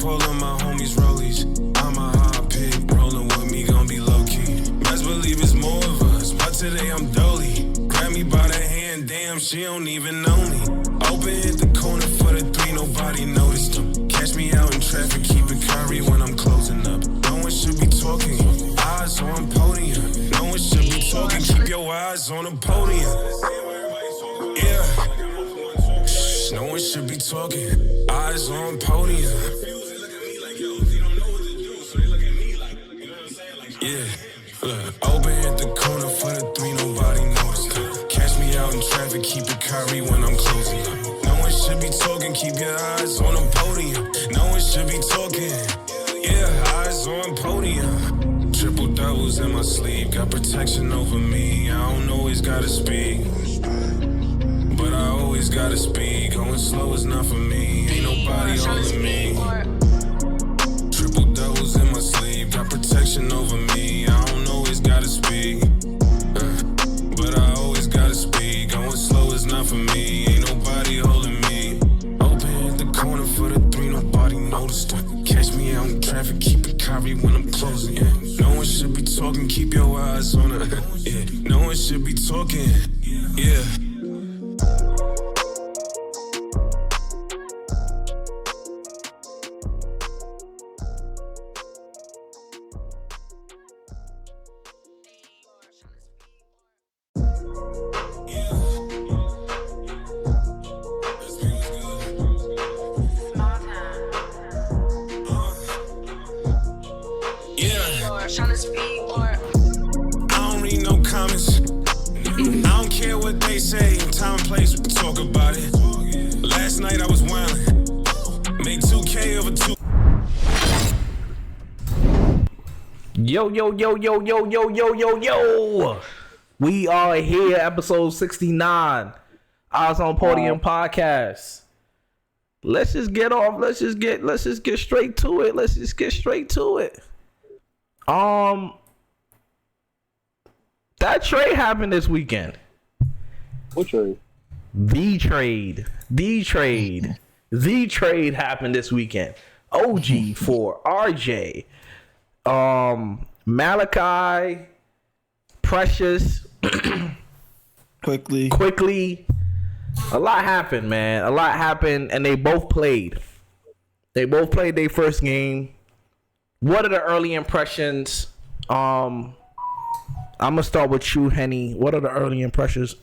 all of my homies rollies. I'm a hot pig, rolling with me, gon' be low-key. Best believe it's more of us, but today I'm dolly. Grab me by the hand, damn, she don't even know me. Open hit the corner for the three, nobody noticed them. Catch me out in traffic, keep it curry when I'm closing up. No one should be talking, eyes on podium. No one should be talking, keep your eyes on the podium. Yeah, shh, no one should be talking, eyes on podium. Yeah, look, open hit the corner for the three, nobody noticed. Catch me out in traffic, keep it curry when I'm closing up. No one should be talking, keep your eyes on the podium. No one should be talking, yeah, eyes on podium. Triple doubles in my sleeve, got protection over me. I don't always gotta speak, but I always gotta speak. Going slow is not for me, ain't nobody holding me. Triple doubles in my sleeve, got protection over me. I don't always gotta speak, but I always gotta speak. Going slow is not for me, ain't nobody holding me. Open at the corner for the three, nobody noticed her. Catch me out in traffic, keep it curry when I'm closing, yeah. No one should be talking, keep your eyes on her, yeah. No one should be talking, yeah. I don't read no comments. I don't care what they say. Time and place, we can talk about it. Last night I was wildin'. Made 2K over 2. Yo. We are here, episode 69. Eyesonpodium podcast. Let's just get straight to it. That trade happened this weekend. What trade? The trade happened this weekend. OG for RJ. Malachi, Precious, quickly. A lot happened, man. A lot happened, and they both played. Their first game. What are the early impressions? I'm gonna start with you, Henny. What are the early impressions?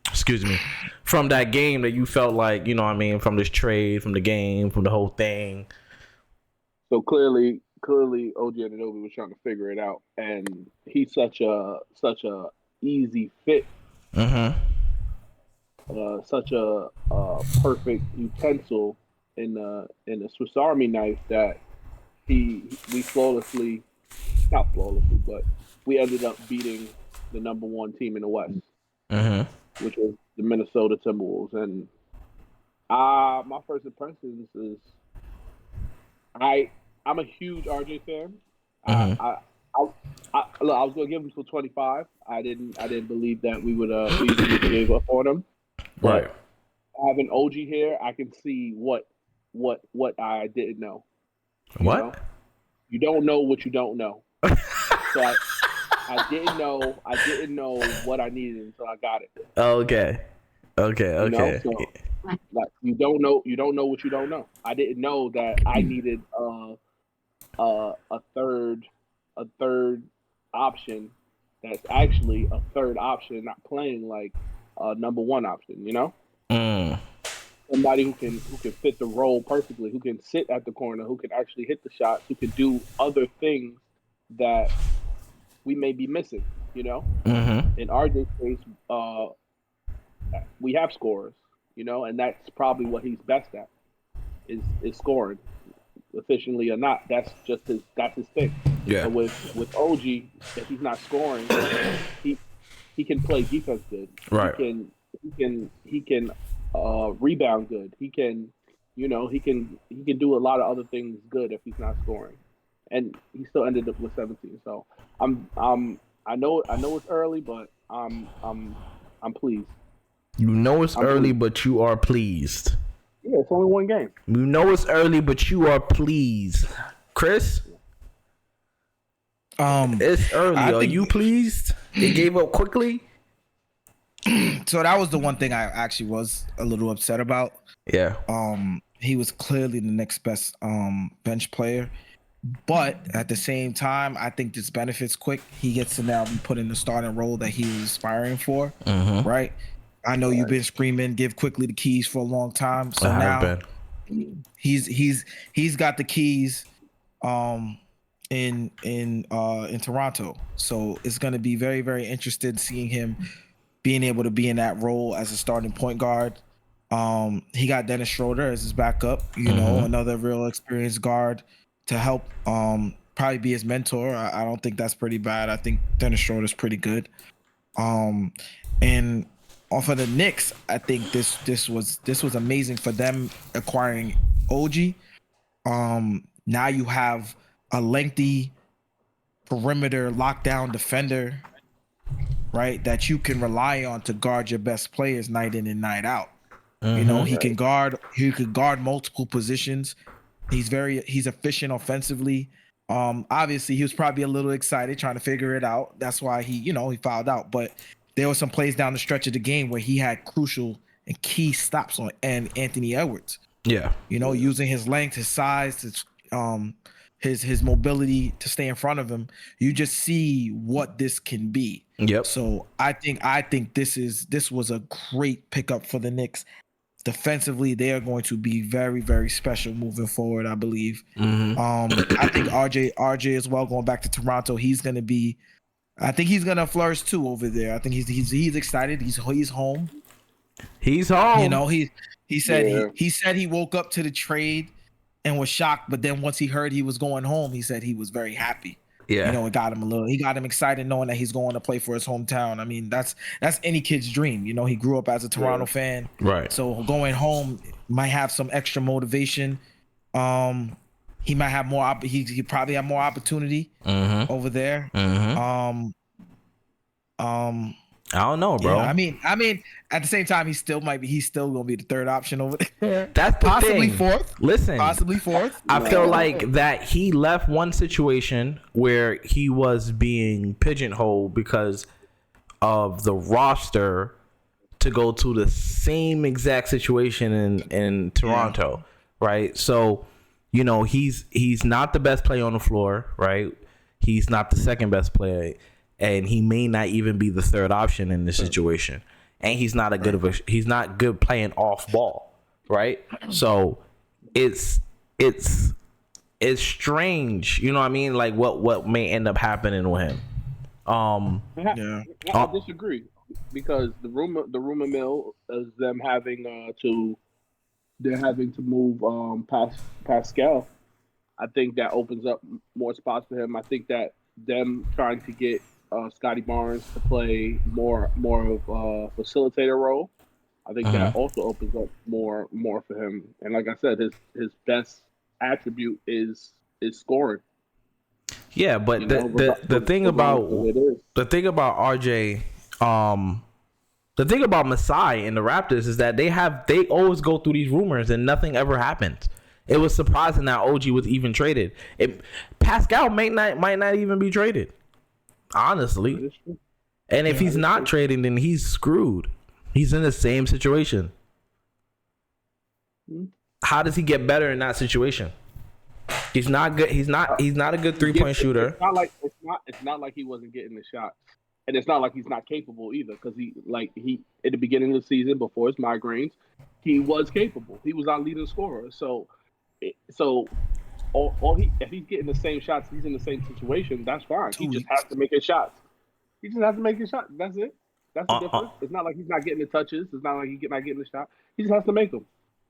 Excuse me. From that game that you felt like, you know what I mean, from this trade, from the game, from the whole thing. So clearly OG Anunoby was trying to figure it out, and he's such a easy fit. Such a perfect utensil in a Swiss Army knife that we ended up beating the number one team in the West, which was the Minnesota Timberwolves. And my first impressions is I'm a huge RJ fan. I was gonna give him till 25. I didn't believe that we would gave up on him. Right. Having OG here, I can see what I didn't know. You don't know what you don't know. So I didn't know what I needed until I got it. Okay. You know? So, like, you don't know what you don't know. I didn't know that I needed a third option that's actually a third option, not playing like a number one option, you know? Somebody who can fit the role perfectly, who can sit at the corner, who can actually hit the shots, who can do other things that we may be missing, you know? In RJ's case, we have scorers, you know, and that's probably what he's best at, is scoring, efficiently or not. That's his thing. Yeah. But with OG, if he's not scoring, he can play defense good. Right. He can rebound good. He can do a lot of other things good if he's not scoring. And he still ended up with 17. So I know it's early, but I'm pleased. You know it's early, but you are pleased. Yeah, it's only one game. We know it's early, but you are pleased. Chris? It's early. Are you pleased? They gave up quickly? So that was the one thing I actually was a little upset about. Yeah. He was clearly the next best bench player. But at the same time, I think this benefits Quick. He gets to now be put in the starting role that he was aspiring for, right? I know you've been screaming, give Quickly the keys for a long time. So now he's got the keys in Toronto. So it's going to be very, very interested seeing him being able to be in that role as a starting point guard. He got Dennis Schroeder as his backup, you know, another real experienced guard to help probably be his mentor. I don't think that's pretty bad. I think Dennis Schroeder's pretty good. And off of the Knicks, I think this was amazing for them acquiring OG. Now you have a lengthy perimeter lockdown defender, right, that you can rely on to guard your best players night in and night out. You know, he could guard multiple positions. He's efficient offensively. Obviously he was probably a little excited trying to figure it out. That's why he fouled out. But there were some plays down the stretch of the game where he had crucial and key stops on and Anthony Edwards. Yeah. You know, using his length, his size, his mobility to stay in front of him. You just see what this can be. Yep. So I think this was a great pickup for the Knicks. Defensively, they are going to be very, very special moving forward, I believe. I think RJ as well, going back to Toronto, I think he's gonna flourish too over there. I think he's excited. He's home. He's home. You know, he said he woke up to the trade and was shocked, but then once he heard he was going home, he said he was very happy. Yeah, you know, it got him excited knowing that he's going to play for his hometown. I mean, that's any kid's dream. You know, he grew up as a Toronto fan, right? So going home might have some extra motivation. He might have more. He probably have more opportunity over there. I don't know, bro. Yeah, I mean, at the same time, he's still gonna be the third option over there. That's possibly fourth. Listen, possibly fourth. I feel like that he left one situation where he was being pigeonholed because of the roster to go to the same exact situation in Toronto, right? So, you know, he's not the best player on the floor, right? He's not the second best player. And he may not even be the third option in this situation. And he's not he's not good playing off ball, right? So it's strange, you know what I mean? Like what may end up happening with him. I disagree because the rumor mill is them having to move Pascal. I think that opens up more spots for him. I think that them trying to get Scotty Barnes to play more of a facilitator role. I think that also opens up more for him. And like I said, his best attribute is scoring. Yeah, but the thing about RJ, the thing about Masai and the Raptors is that they always go through these rumors and nothing ever happens. It was surprising that OG was even traded. Pascal might not even be traded. Honestly, and if he's not trading, then he's screwed. He's in the same situation. How does he get better in that situation? He's not good. He's not a good 3-point shooter. It's not like he wasn't getting the shots, and it's not like he's not capable either. Because he at the beginning of the season before his migraines, he was capable. He was our leading scorer. So. If he's getting the same shots, he's in the same situation. That's fine. He just has to make his shots. He just has to make his shot. That's it. That's the difference. It's not like he's not getting the touches. It's not like he's not getting the shot. He just has to make them.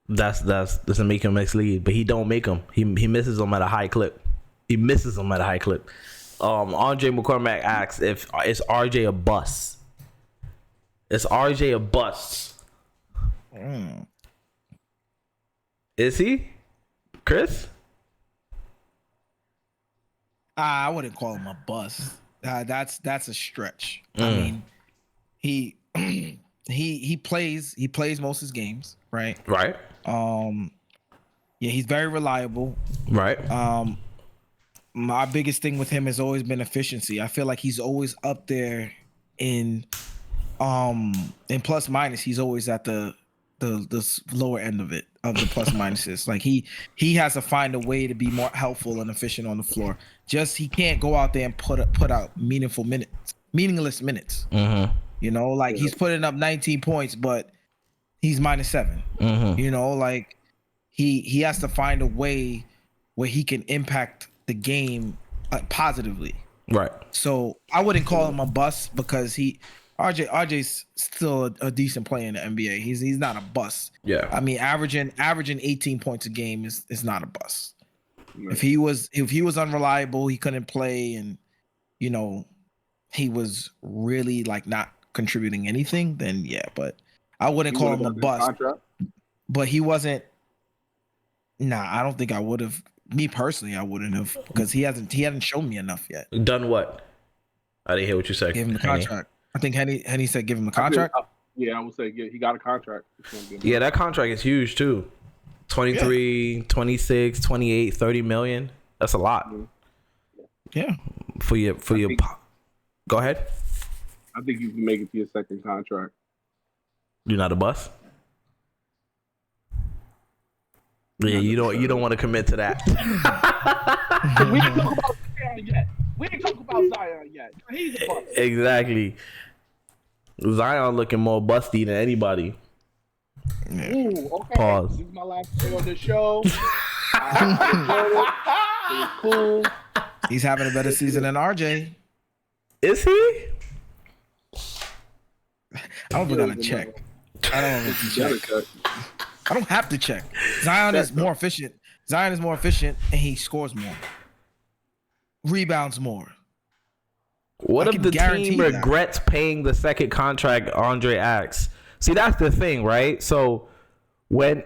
That's doesn't make him mislead, but he don't make them. He misses them at a high clip. RJ McCormack asks if is RJ a bust. Is RJ a bust? Is he, Chris? I wouldn't call him a bust. That's a stretch. I mean, he plays most of his games, right? Right. Yeah, he's very reliable. Right. My biggest thing with him has always been efficiency. I feel like he's always up there in plus minus. He's always at the lower end of it, of the plus minuses. Like he has to find a way to be more helpful and efficient on the floor. Just he can't go out there and put out meaningless minutes. You know, like he's putting up 19 points, but he's -7. You know, like he has to find a way where he can impact the game positively. Right. So I wouldn't call him a bust because RJ's still a decent player in the NBA. He's not a bust. Yeah. I mean, averaging 18 points a game is not a bust. Right. If he was unreliable, he couldn't play, and you know, he was really like not contributing anything, then yeah, but I wouldn't call him a bust. Contract? But he wasn't. Nah, I don't think I would have. Me personally, I wouldn't have, because he hasn't shown me enough yet. Done what? I didn't hear what you said. Give him the contract. I think Henny said give him the contract. I would say he got a contract. Yeah, that contract is huge too. 23, 26, 28, 30 million. That's a lot. Yeah. For your go ahead. I think you can make it to your second contract. You're not a bust? Yeah, you don't want to commit to that. We ain't talk about Zion yet. We ain't talk about Zion yet. He's a bust. Exactly. Zion looking more busty than anybody. Ooh, okay. Pause. This is my last day on the show. It was cool. He's having a better season than RJ. Is he? I don't think I gotta check. I don't have to check. I don't have to check. Zion is more efficient. And he scores more. Rebounds more. What if the team regrets paying the second contract Andre asks? See, that's the thing, right? So when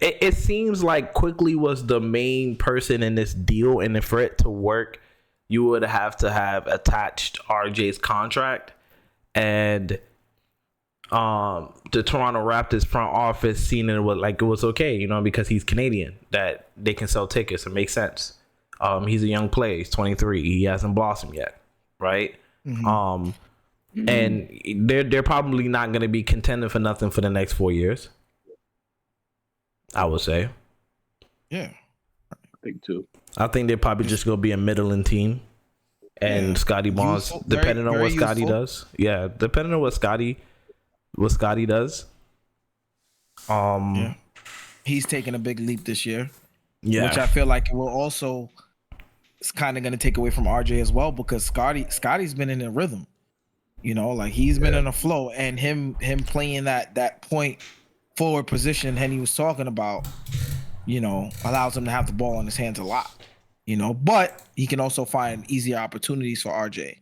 it seems like Quickly was the main person in this deal, and for it to work, you would have to have attached RJ's contract, and the Toronto Raptors front office seen it was okay, you know, because he's Canadian, that they can sell tickets. It makes sense. He's a young player. He's 23. He hasn't blossomed yet, right? And they're probably not going to be contending for nothing for the next 4 years, I would say. Yeah, I think too. I think they're probably just going to be a middling team, and Scotty Barnes, depending on what Scotty does. Yeah, depending on what Scotty does. He's taking a big leap this year. Yeah, which I feel like it will also. It's kind of going to take away from RJ as well, because Scotty's been in a rhythm. You know, like he's been in a flow, and him playing that point forward position Henny was talking about, you know, allows him to have the ball in his hands a lot. You know, but he can also find easier opportunities for RJ.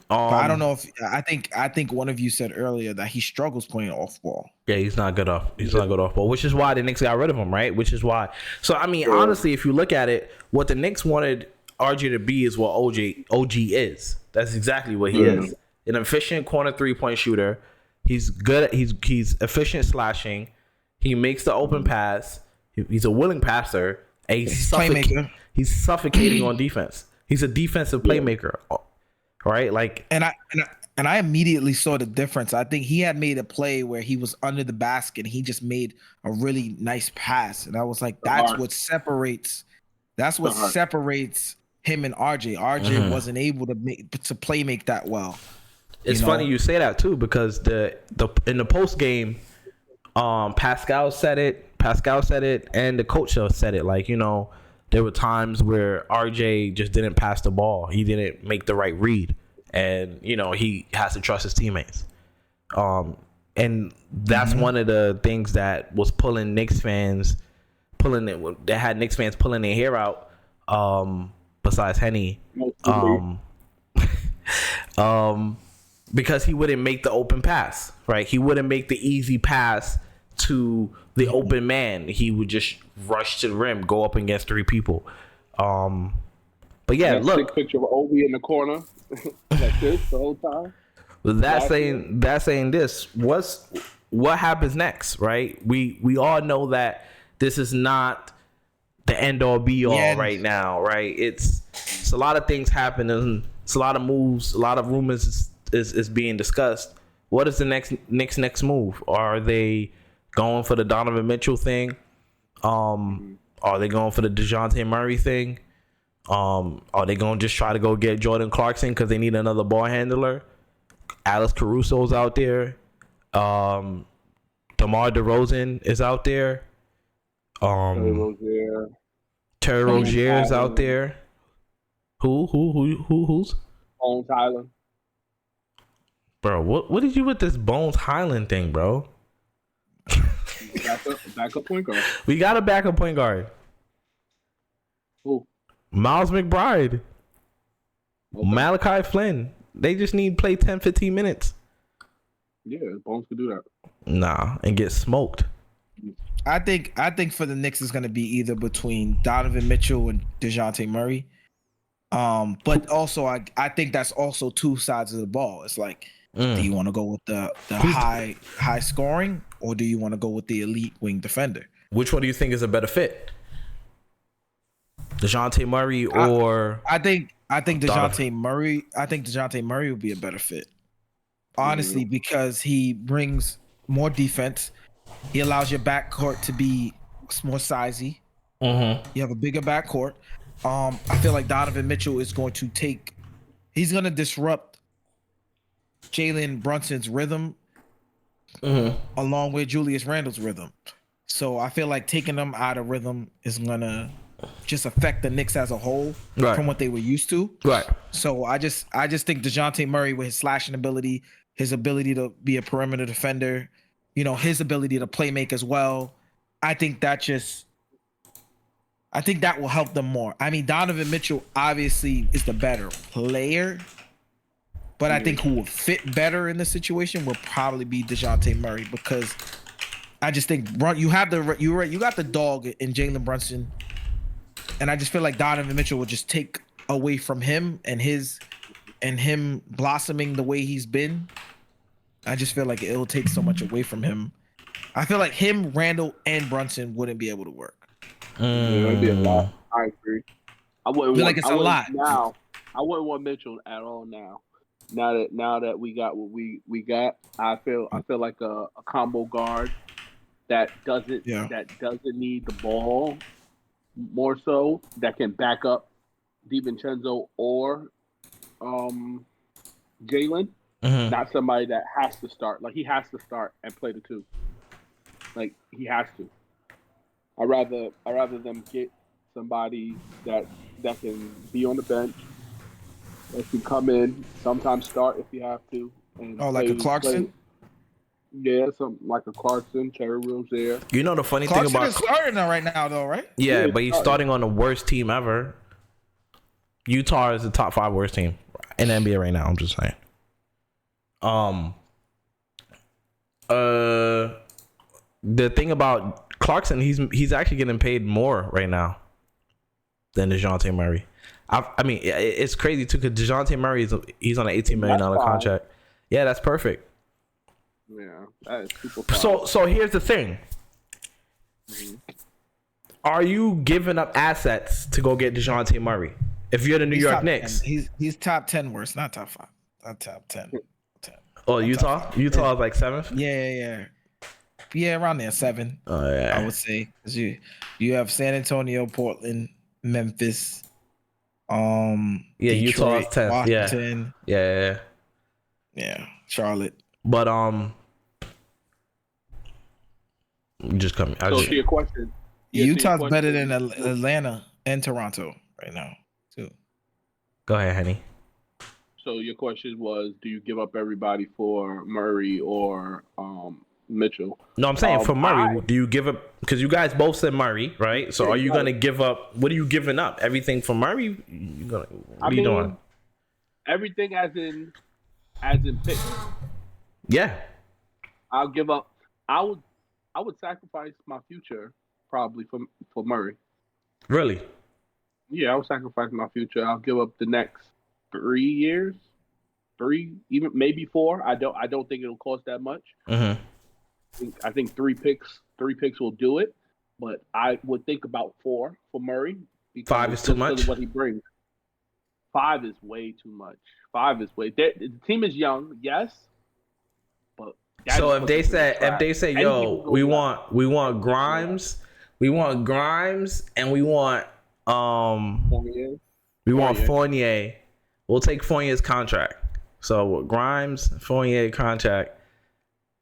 But I don't know if I think one of you said earlier that he struggles playing off ball. Yeah, he's not good off. He's not good off ball, which is why the Knicks got rid of him, right? Which is why. So I mean, honestly, if you look at it, what the Knicks wanted RJ to be is what OG is. That's exactly what he is. An efficient corner 3-point shooter. He's good. He's efficient slashing. He makes the open pass. He's a willing passer. And he's suffocating on defense. He's a defensive playmaker. Right, like, and I immediately saw the difference. I think he had made a play where he was under the basket and he just made a really nice pass, and I was like, that's what separates him and RJ. RJ wasn't able to make that well. It's funny you say that too, because the in the post game, Pascal said it, and the coach said it. Like, you know, there were times where RJ just didn't pass the ball. He didn't make the right read. And, you know, he has to trust his teammates. And that's one of the things that was pulling Knicks fans, that had Knicks fans pulling their hair out, besides Henny. Because he wouldn't make the open pass, right? He wouldn't make the easy pass to the open man. He would just rush to the rim, go up against 3 people. But yeah, that look, picture of Obi in the corner like this the whole time. That saying this, what happens next, right? We all know that this is not the end all be all right now, right? It's a lot of things happening. It's a lot of moves, a lot of rumors is being discussed. What is the next move? Are they going for the Donovan Mitchell thing? Are they going for the DeJounte Murray thing? Are they going to just try to go get Jordan Clarkson because they need another ball handler? Alex Caruso's out there. DeMar DeRozan is out there. Terry Rozier's out there. Who's? Bones Highland. Bro, what did you with this Bones Highland thing, bro? Backup point guard. We got a backup point guard. Who? Miles McBride. Okay. Malachi Flynn. They just need to play 10, 15 minutes. Yeah, Bones could do that. Nah, and get smoked. I think for the Knicks is going to be either between Donovan Mitchell and DeJounte Murray. But also I think that's also two sides of the ball. It's like, do you want to go with the high scoring, or do you want to go with the elite wing defender? Which one do you think is a better fit? DeJounte Murray or I think DeJounte Murray. I think DeJounte Murray would be a better fit. Honestly, because he brings more defense. He allows your backcourt to be more sizey. You have a bigger backcourt. I feel like Donovan Mitchell is going to he's going to disrupt Jalen Brunson's rhythm along with Julius Randle's rhythm. So I feel like taking them out of rhythm is going to just affect the Knicks as a whole from what they were used to. Right. So I just think DeJounte Murray with his slashing ability, his ability to be a perimeter defender, you know, his ability to play make as well. I think that will help them more. I mean, Donovan Mitchell obviously is the better player, but I think who will fit better in the situation will probably be DeJounte Murray, because I just think you got the dog in Jalen Brunson, and I just feel like Donovan Mitchell will just take away from him and him blossoming the way he's been. I just feel like it'll take so much away from him. I feel like him, Randall, and Brunson wouldn't be able to work. It'd be a lot. I agree. I wouldn't feel like it's a lot now. I wouldn't want Mitchell at all now. Now that we got what we got, I feel like a combo guard that doesn't need the ball more so, that can back up DiVincenzo or Jalen. Not somebody that has to start. Like, he has to start and play the two. Like, he has to. I rather them get somebody that can be on the bench, that can come in, sometimes start if you have to. And like a Clarkson? Yeah, something like a Clarkson, Terry Rozier. You know the funny Clarkson thing about is starting right now, though, right? Yeah, but he's starting on the worst team ever. Utah is the top 5 worst team in the NBA right now. I'm just saying. The thing about Clarkson, he's actually getting paid more right now than DeJounte Murray. I mean, it's crazy too, because DeJounte Murray he's on an $18 million contract. Yeah, that's perfect. Yeah, that is super fine. So here's the thing. Are you giving up assets to go get DeJounte Murray? If you're the New York Knicks, he's top 10 worst, not top 5, not top 10. Oh, Utah? Utah is like 7th? Yeah, around there, 7. Oh, yeah. I would say, because you have San Antonio, Portland, Memphis, Detroit, Utah's 10th. Washington, yeah, Charlotte. But just come. So to your question, Utah's better than Atlanta and Toronto right now too. Go ahead, Henny. So your question was, do you give up everybody for Murray or Mitchell? No, I'm saying for Murray, do you give up? Because you guys both said Murray, right? So are you going to give up? What are you giving up? Everything for Murray? What are you doing? Everything as in pick. Yeah. I'll give up. I would sacrifice my future probably for Murray. Really? Yeah, I would sacrifice my future. I'll give up the next 3 years, 3, even maybe 4. I don't think it'll cost that much. I think three picks will do it, but I would think about 4 for Murray. Because 5 is too much. Because of what he brings. 5 is way too much. 5 is way. The team is young, yes, but so if they say, yo, we want Grimes, and we want Fournier. We'll take Fournier's contract. So Grimes, Fournier contract,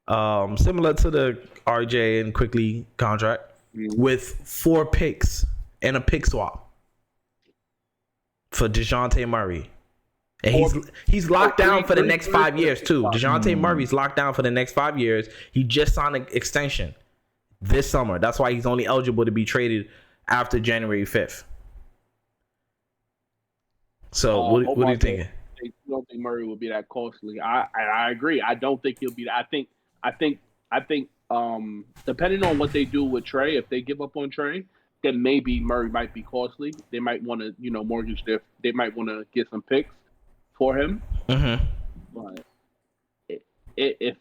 similar to the RJ and Quickly contract, with 4 picks and a pick swap for DeJounte Murray. And he's locked down for the next 5 years too. DeJounte Murray's locked down for the next 5 years. He just signed an extension this summer. That's why he's only eligible to be traded after January 5th. So what are you thinking? I don't think Murray will be that costly. I agree. I don't think he'll be that. I think depending on what they do with Trey, if they give up on Trey, then maybe Murray might be costly. They might want to, mortgage they might want to get some picks for him. Mm-hmm. But if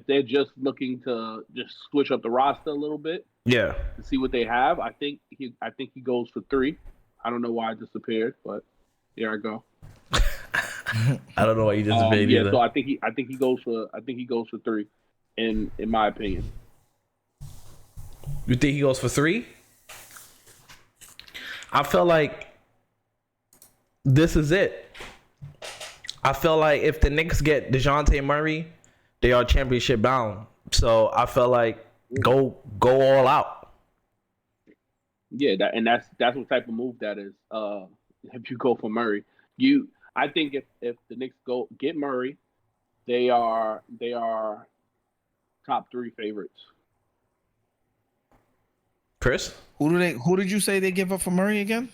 they're just looking to just switch up the roster a little bit, to see what they have, I think he goes for 3. I don't know why it disappeared, but here I go. I don't know why you disappeared either. So I think he goes for 3, in my opinion. You think he goes for 3? I feel like this is it. I feel like if the Knicks get DeJounte Murray, they are championship bound. So I feel like go all out. Yeah, that's what type of move that is. If you go for Murray, I think if the Knicks go get Murray, they are top 3 favorites. Chris, who did you say they give up for Murray again?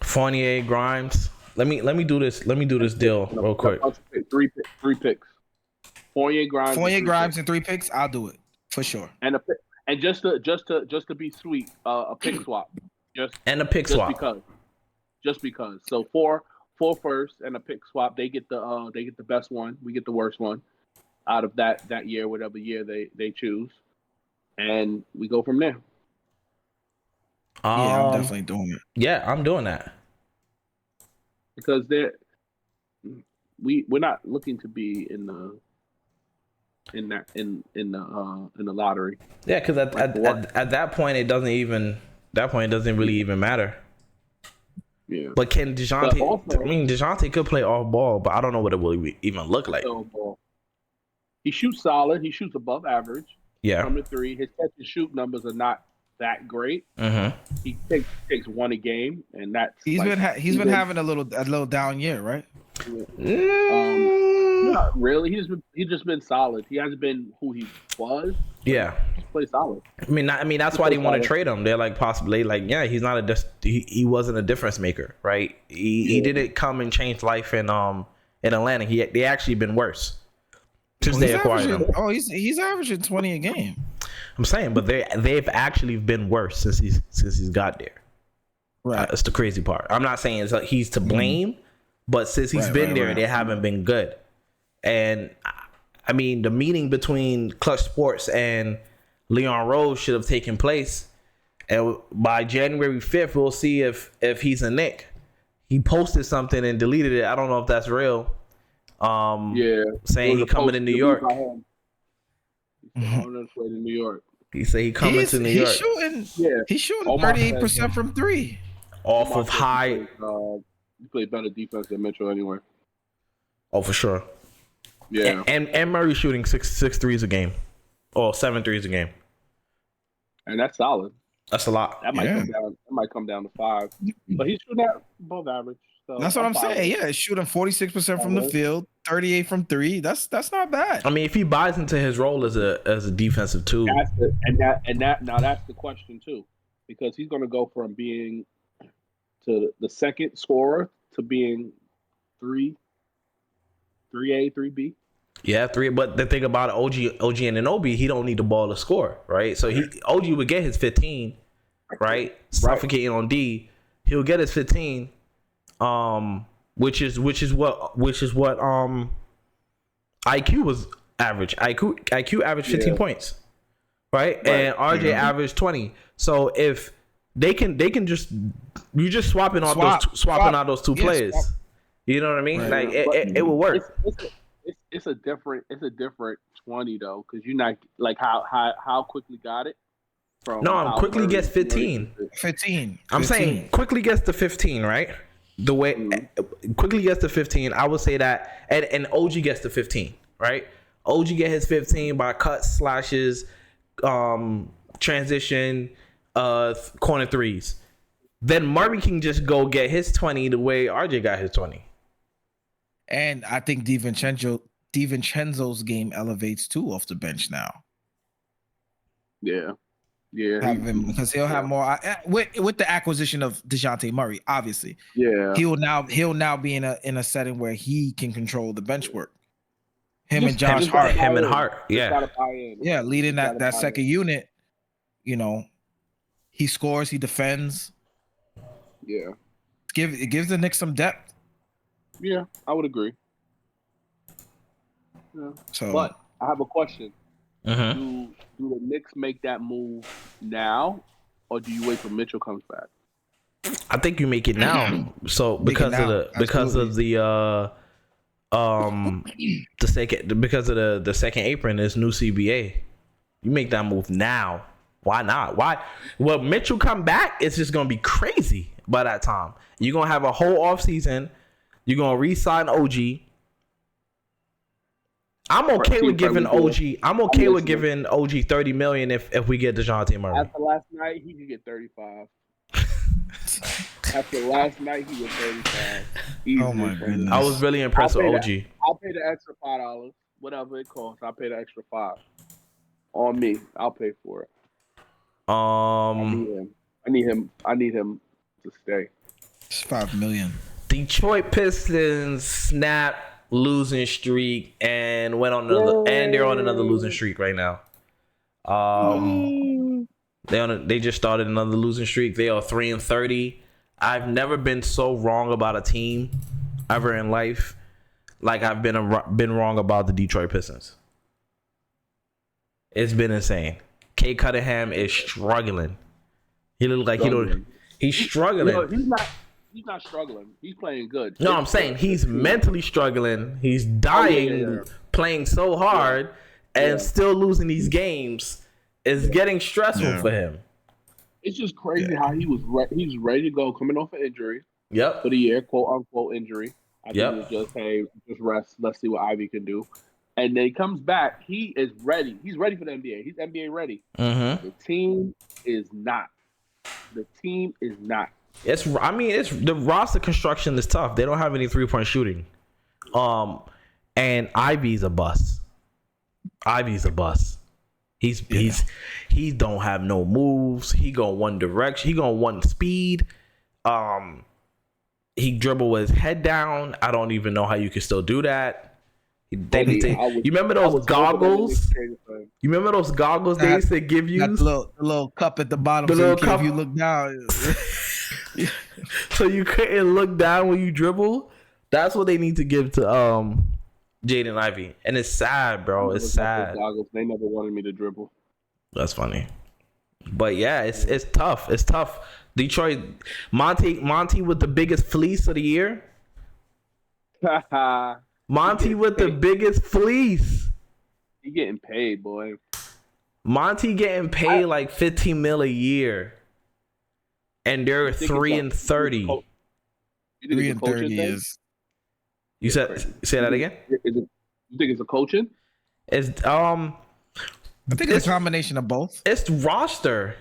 Fournier, Grimes. Let me do this. Let me do this deal real quick. 3 picks. Fournier, Grimes, and 3 picks. I'll do it for sure. And just to be sweet, a pick swap. Just because. So 4 first and a pick swap. They get the best one. We get the worst one out of that year, whatever year they choose, and we go from there. Yeah, I'm definitely doing it. Yeah, I'm doing that because we're not looking to be in the lottery. Yeah, because at that point it doesn't really even matter. Yeah. But can DeJounte? DeJounte could play off ball, but I don't know what it will even look like. He shoots solid. He shoots above average. Yeah. From the 3, his catch and shoot numbers are not that great. Mm-hmm. He takes 1 a game, and that's he's been having a little down year, right? Not really. He's just been solid. He hasn't been who he was. Yeah, he's played solid. I mean that's why they want to trade him. They're like possibly he's not he wasn't a difference maker, right? He didn't come and change life in Atlanta. They actually been worse since they acquired him. Oh, he's averaging 20 a game. I'm saying, but they've actually been worse since he's got there. Right, that's the crazy part. I'm not saying he's to blame, but since he's been there, they haven't been good. And I mean, the meeting between Clutch Sports and Leon Rose should have taken place, and by January 5th, we'll see if he's a Knick. He posted something and deleted it. I don't know if that's real. Saying he coming to New York. On his way to New York. He said he coming to New York. He's shooting 38% from 3. Off of high. He played better defense than Mitchell anyway. Oh, for sure. Yeah. And Murray shooting 6 threes a game. Or 7 threes a game. And that's solid. That's a lot. That might come down to 5. But he's shooting at above average. So that's what I'm saying. Yeah, shooting 46% from the field, 38 from 3. That's not bad. I mean, if he buys into his role as a defensive tool, now that's the question too, because he's going to go from being to the second scorer to being 3A, 3B. Yeah, 3. But the thing about OG and Anunoby, he don't need the ball to score, right? So OG would get his 15, right? Suffocating on D, he'll get his 15. Which is what IQ was average. IQ averaged 15 points. right? And RJ averaged 20. So if they can just you just swapping out those two players. Swap. You know what I mean? Right. Like it will work. It's a different 20 though, because you're not like how quickly got it from. No, quickly gets 15. 15. I'm saying quickly gets to 15, right? The way quickly gets to 15, I would say that, and OG gets to 15, right? OG get his 15 by cuts, slashes, transition, corner threes. Then Murray can just go get his 20 the way RJ got his 20. And I think DiVincenzo's game elevates too off the bench now. Yeah. Because he'll have more with the acquisition of DeJounte Murray. Obviously, he'll now be in a setting where he can control the bench work. Him and Hart, leading that second unit. You know, he scores, he defends. Yeah, it gives the Knicks some depth. Yeah, I would agree. Yeah. So, but I have a question. Do the Knicks make that move now, or do you wait till Mitchell comes back? I think you make it now. So because of the second apron is new CBA. You make that move now. Why not? Why? Well, Mitchell come back, it's just gonna be crazy by that time. You're gonna have a whole offseason. You're gonna re-sign OG. I'm okay with giving OG. I'm okay with giving OG $30 million if we get DeJounte Murray. After last night, he could get 35. After last night, he was 35. Oh my goodness! I was really impressed with OG. I'll pay the extra $5, whatever it costs. I'll pay the extra $5 on me. I'll pay for it. I need him to stay. It's $5 million. Detroit Pistons snap losing streak and they're on another losing streak right now. They just started another losing streak. They are 3-30. I've never been so wrong about a team ever in life like I've been wrong about the Detroit Pistons. It's been insane. Kate Cunningham is struggling. He looks like he's struggling. No, he's not struggling. He's playing good. No, I'm saying he's mentally struggling. He's dying, playing so hard, and still losing these games. It's getting stressful for him. It's just crazy how he was ready to go, coming off an injury. Yep. For the year, quote unquote injury. I think it was just rest. Let's see what Ivy can do. And then he comes back. He is ready. He's ready for the NBA. He's NBA ready. The team is not. It's the roster construction is tough. They don't have any 3-point shooting. And Ivy's a bust. He don't have no moves. He go one direction. He go one speed. He dribble with his head down. I don't even know how you can still do that. You remember those goggles? You remember those goggles they used to give you? Got the little cup at the bottom, if you look down. So you couldn't look down when you dribble. That's what they need to give to Jaden Ivey, and it's sad, bro. It's sad. They never wanted me to dribble. That's funny, but yeah, it's tough. It's tough. Detroit, Monty with the biggest fleece of the year. Monty with the biggest fleece. He getting paid, boy. Monty getting paid like $15 million a year, and they're 3-30. 3-30 is. You said say that again. You think it's a coaching? It's I think it's a combination of both. It's roster.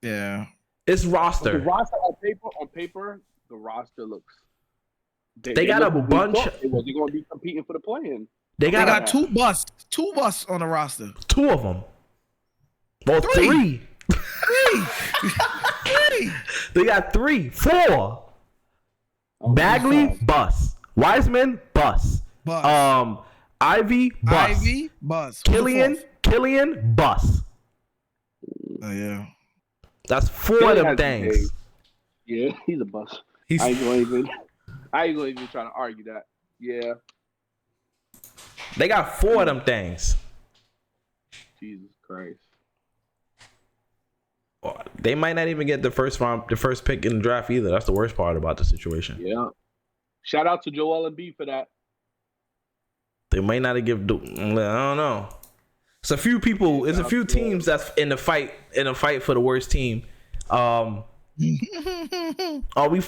Yeah, it's roster. The roster on paper, the roster looks. They got a bunch. They're going to be competing for the play-in. They got two busts on the roster. Two of them. Well, three. They got 4. Bagley bust. Wiseman bust. Ivy bust. Killian bust. Oh yeah. That's 4 of them things. Yeah, he's a bust. I ain't going to even try to argue that. Yeah. They got 4 of them things. Jesus Christ. They might not even get the first pick in the draft either. That's the worst part about the situation. Yeah. Shout out to Joel Embiid for that. They might not give. I don't know. It's a few people. It's a few teams that's in the fight for the worst team. Are we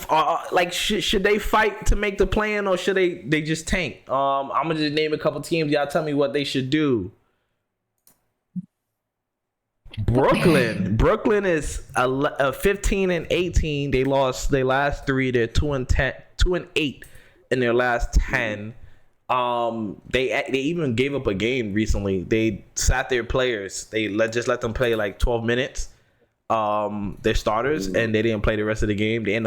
like should they fight to make the plan, or should they just tank? I'm gonna just name a couple teams. Y'all tell me what they should do. Brooklyn is 15 and 18. They lost their last 3. They're 2-8 in their last 10. They even gave up a game recently. They sat their players. They just let them play like 12 minutes. Their starters, and they didn't play the rest of the game. They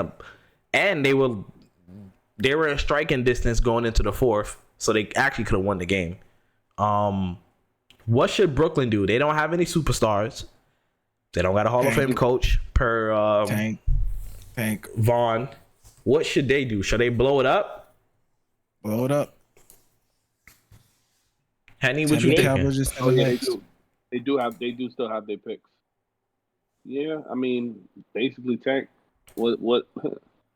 were in striking distance going into the fourth, so they actually could have won the game. What should Brooklyn do? They don't have any superstars. They don't got a Hall of Fame coach per Tank. Vaughn. What should they do? Should they blow it up? Blow it up. Henny, what you thinking? Oh yeah, they do still have their picks. Yeah, I mean, basically tank. What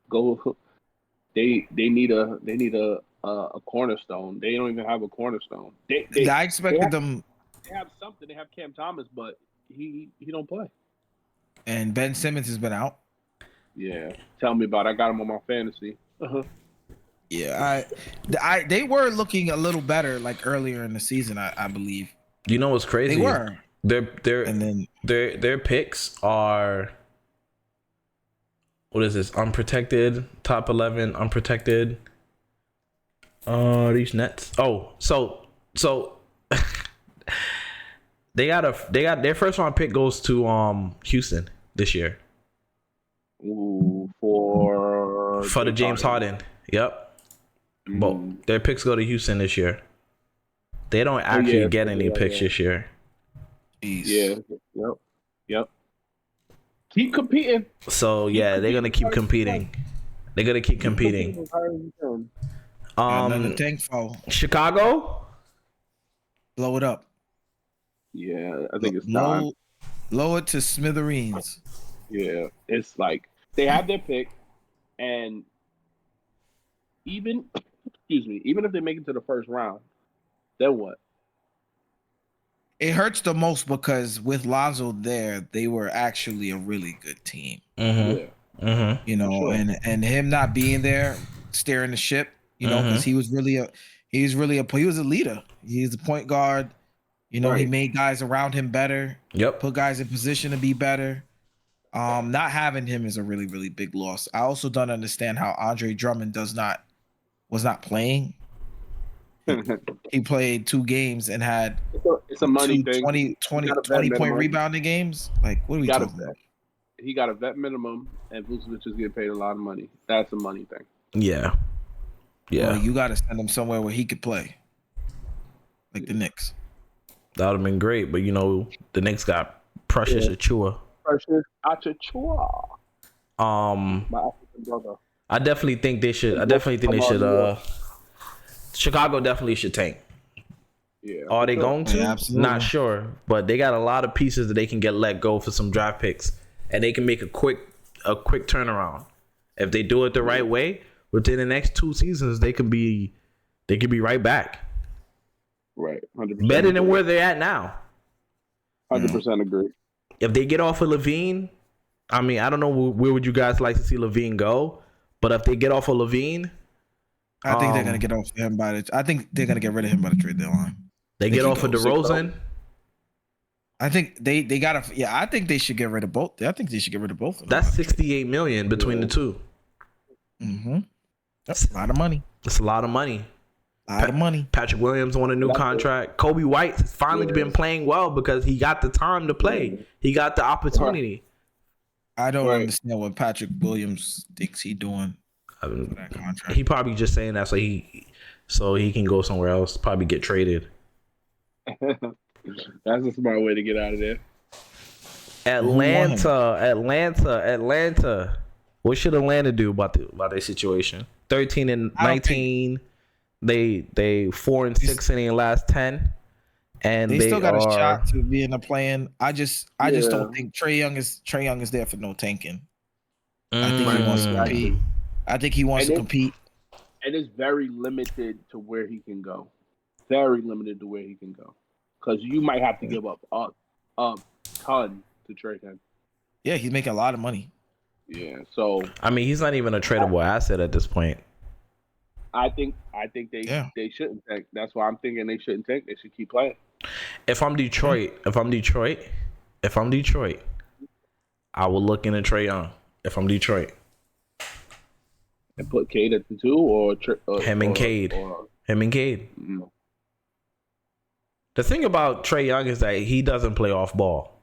go? They need a cornerstone. They don't even have a cornerstone. I expected them. They have something. They have Cam Thomas, but he don't play. And Ben Simmons has been out. Yeah, tell me about it. I got him on my fantasy. Yeah, they were looking a little better like earlier in the season. I believe. You know what's crazy? They were. Their picks are. What is this? Unprotected, top 11, unprotected. These Nets. Oh, so they got their first round pick goes to Houston this year. Ooh, for the James Harden. Yep. But their picks go to Houston this year. They don't actually get any picks this year. Jeez. Yeah. Yep. Keep competing. So yeah, they're gonna keep competing. They're gonna keep competing. Chicago, blow it up. Yeah, I think it's time. Blow it to smithereens. Yeah, it's like they have their pick, and even if they make it to the first round, then what? It hurts the most because with Lonzo there, they were actually a really good team. Yeah. You know, sure. and him not being there, steering the ship. You know, because he was a leader. He's a point guard. You know, He made guys around him better. Yep. Put guys in position to be better. Not having him is a really, really big loss. I also don't understand how Andre Drummond was not playing. He played 2 games and had it's a money thing. 20 point rebounding games. Like, what are we talking about? He got a vet minimum, and Vucevic is getting paid a lot of money. That's a money thing. Yeah. Well, you got to send him somewhere where he could play, like the Knicks. That would have been great, but you know the Knicks got Precious Achiuwa. Precious Achiuwa. My African brother. I definitely think they should. Chicago definitely should tank. Yeah. Are they going to? Yeah, absolutely. Not sure, but they got a lot of pieces that they can get let go for some draft picks, and they can make a quick turnaround if they do it the right way. Within the next 2 seasons, they could be right back. Right, 100%. Better than where they're at now. 100% agree. If they get off of Levine, I mean, I don't know where would you guys like to see Levine go, but if they get off of Levine, I think they're gonna get off him I think they're gonna get rid of him by the trade deadline. They get off of DeRozan. I think they gotta. Yeah, I think they should get rid of both. I think they should get rid of both of them. That's $68 million between the two. That's a lot of money. That's a lot of money. Patrick Williams on a new contract. Kobe White has finally been playing well because he got the time to play. He got the opportunity. I don't understand what Patrick Williams thinks he's doing for that contract. He probably just saying that so he can go somewhere else. Probably get traded. That's a smart way to get out of there. Atlanta. What should Atlanta do about their situation? 13 and 19. They 4-6 in their last 10, and They they still got a are. shot to be in the play-in. I just Yeah. don't think Trae Young is there for no tanking. I think he Mm. wants to compete. I think he wants to compete. And it's very limited to where he can go. Very limited to where he can go. Because you might have to give up a ton to trade him. Yeah, he's making a lot of money. Yeah, so I mean, he's not even a tradable asset at this point. I think they shouldn't tank. That's why I'm thinking they shouldn't tank. They should keep playing. If I'm Detroit, I will look into Trae Young. If I'm Detroit, And put Cade at the 2 or him and Cade. Mm. The thing about Trae Young is that he doesn't play off ball.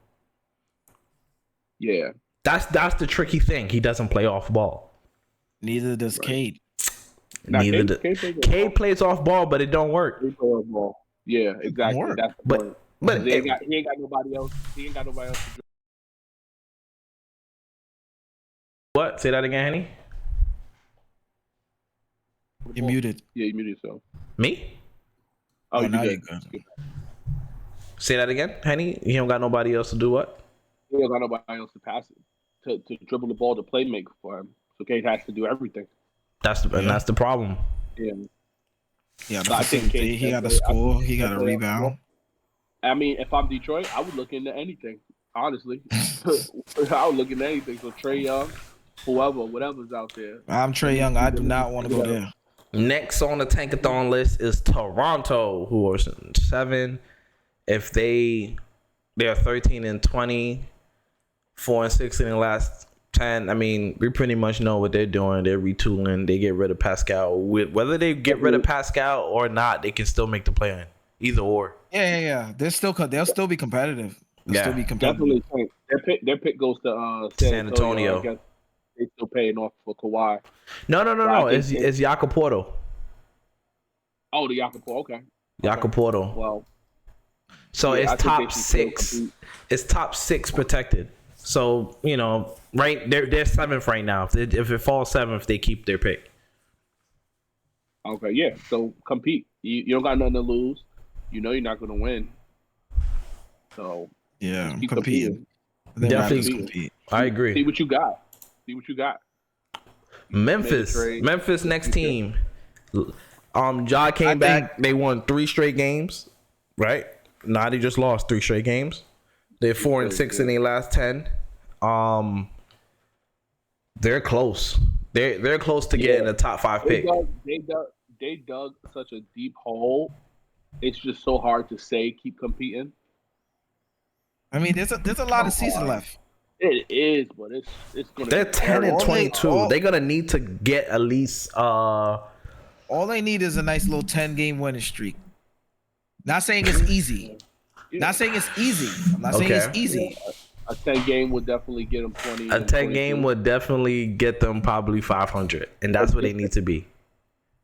Yeah. That's the tricky thing. He doesn't play off ball. Neither does Cade. Cade plays off ball, but it don't work. He play off ball. Yeah, exactly. That's the point. But he ain't got nobody else. He ain't got nobody else to do. What? Say that again, Henny. You're muted. Yeah, you muted yourself. Me? Oh, now you're good. Say that again, Henny. You don't got nobody else to do what? He don't got nobody else to pass it, to dribble the ball, to play make for him. So Cade has to do everything. That's the problem. Yeah. Yeah, So I think Cade, he got to score. He got to rebound. I mean, if I'm Detroit, I would look into anything. Honestly, I would look into anything. So Trae Young, whatever's out there. I'm Trae Young. I do not want to go there. Next on the tankathon list is Toronto, who are 7. If they're 13-20, 4-6 in the last 10. I mean, we pretty much know what they're doing. They're retooling. They get rid of Pascal. Whether they get rid of Pascal or not, they can still make the play-in. Either or. Yeah. They'll still be competitive. Definitely. Their pick goes to San Antonio. I guess they still paying off for Kawhi. No. It's Jakob Porto. Oh, the Jakob Porto. Okay. Jakob Porto. Well. So yeah, it's top 6. It's top 6 protected. So, right, they're 7th right now. If it falls 7th, they keep their pick. Okay, yeah. So compete. You don't got nothing to lose. You know you're not going to win. So yeah, keep competing. Definitely compete. I agree. See what you got. Memphis next team. Ja came back. They won 3 straight games, right? Nah, they just lost 3 straight games. They're 4-6 in their last 10. They're close. They're close to getting a top 5 pick. They dug such a deep hole. It's just so hard to say keep competing. I mean, there's a lot of season left. It is, but it's gonna. They're 10-22. They're gonna need to get at least. All they need is a nice little 10-game winning streak. Not saying it's easy. Not saying it's easy. I'm not saying it's easy. A 10-game would definitely get them 20. A 10-game would definitely get them probably 500, and that's what they need to be.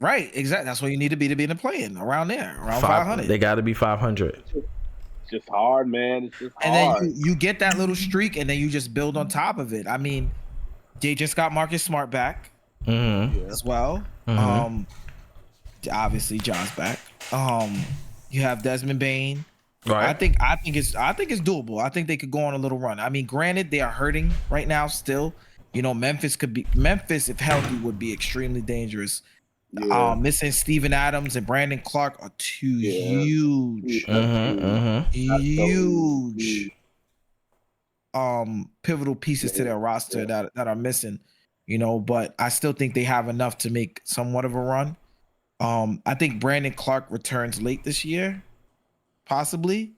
Right, exactly. That's what you need to be in the play-in, around there, around 500. They got to be 500. It's just hard, man. It's just hard. And then you get that little streak, and then you just build on top of it. I mean, they just got Marcus Smart back as well. Mm-hmm. Obviously, John's back. You have Desmond Bane. Right. I think it's doable. I think they could go on a little run. I mean, granted, they are hurting right now still. Memphis, if healthy, would be extremely dangerous. Yeah. Missing Steven Adams and Brandon Clark are two huge pivotal pieces to their roster that are missing. But I still think they have enough to make somewhat of a run. I think Brandon Clark returns late this year, possibly.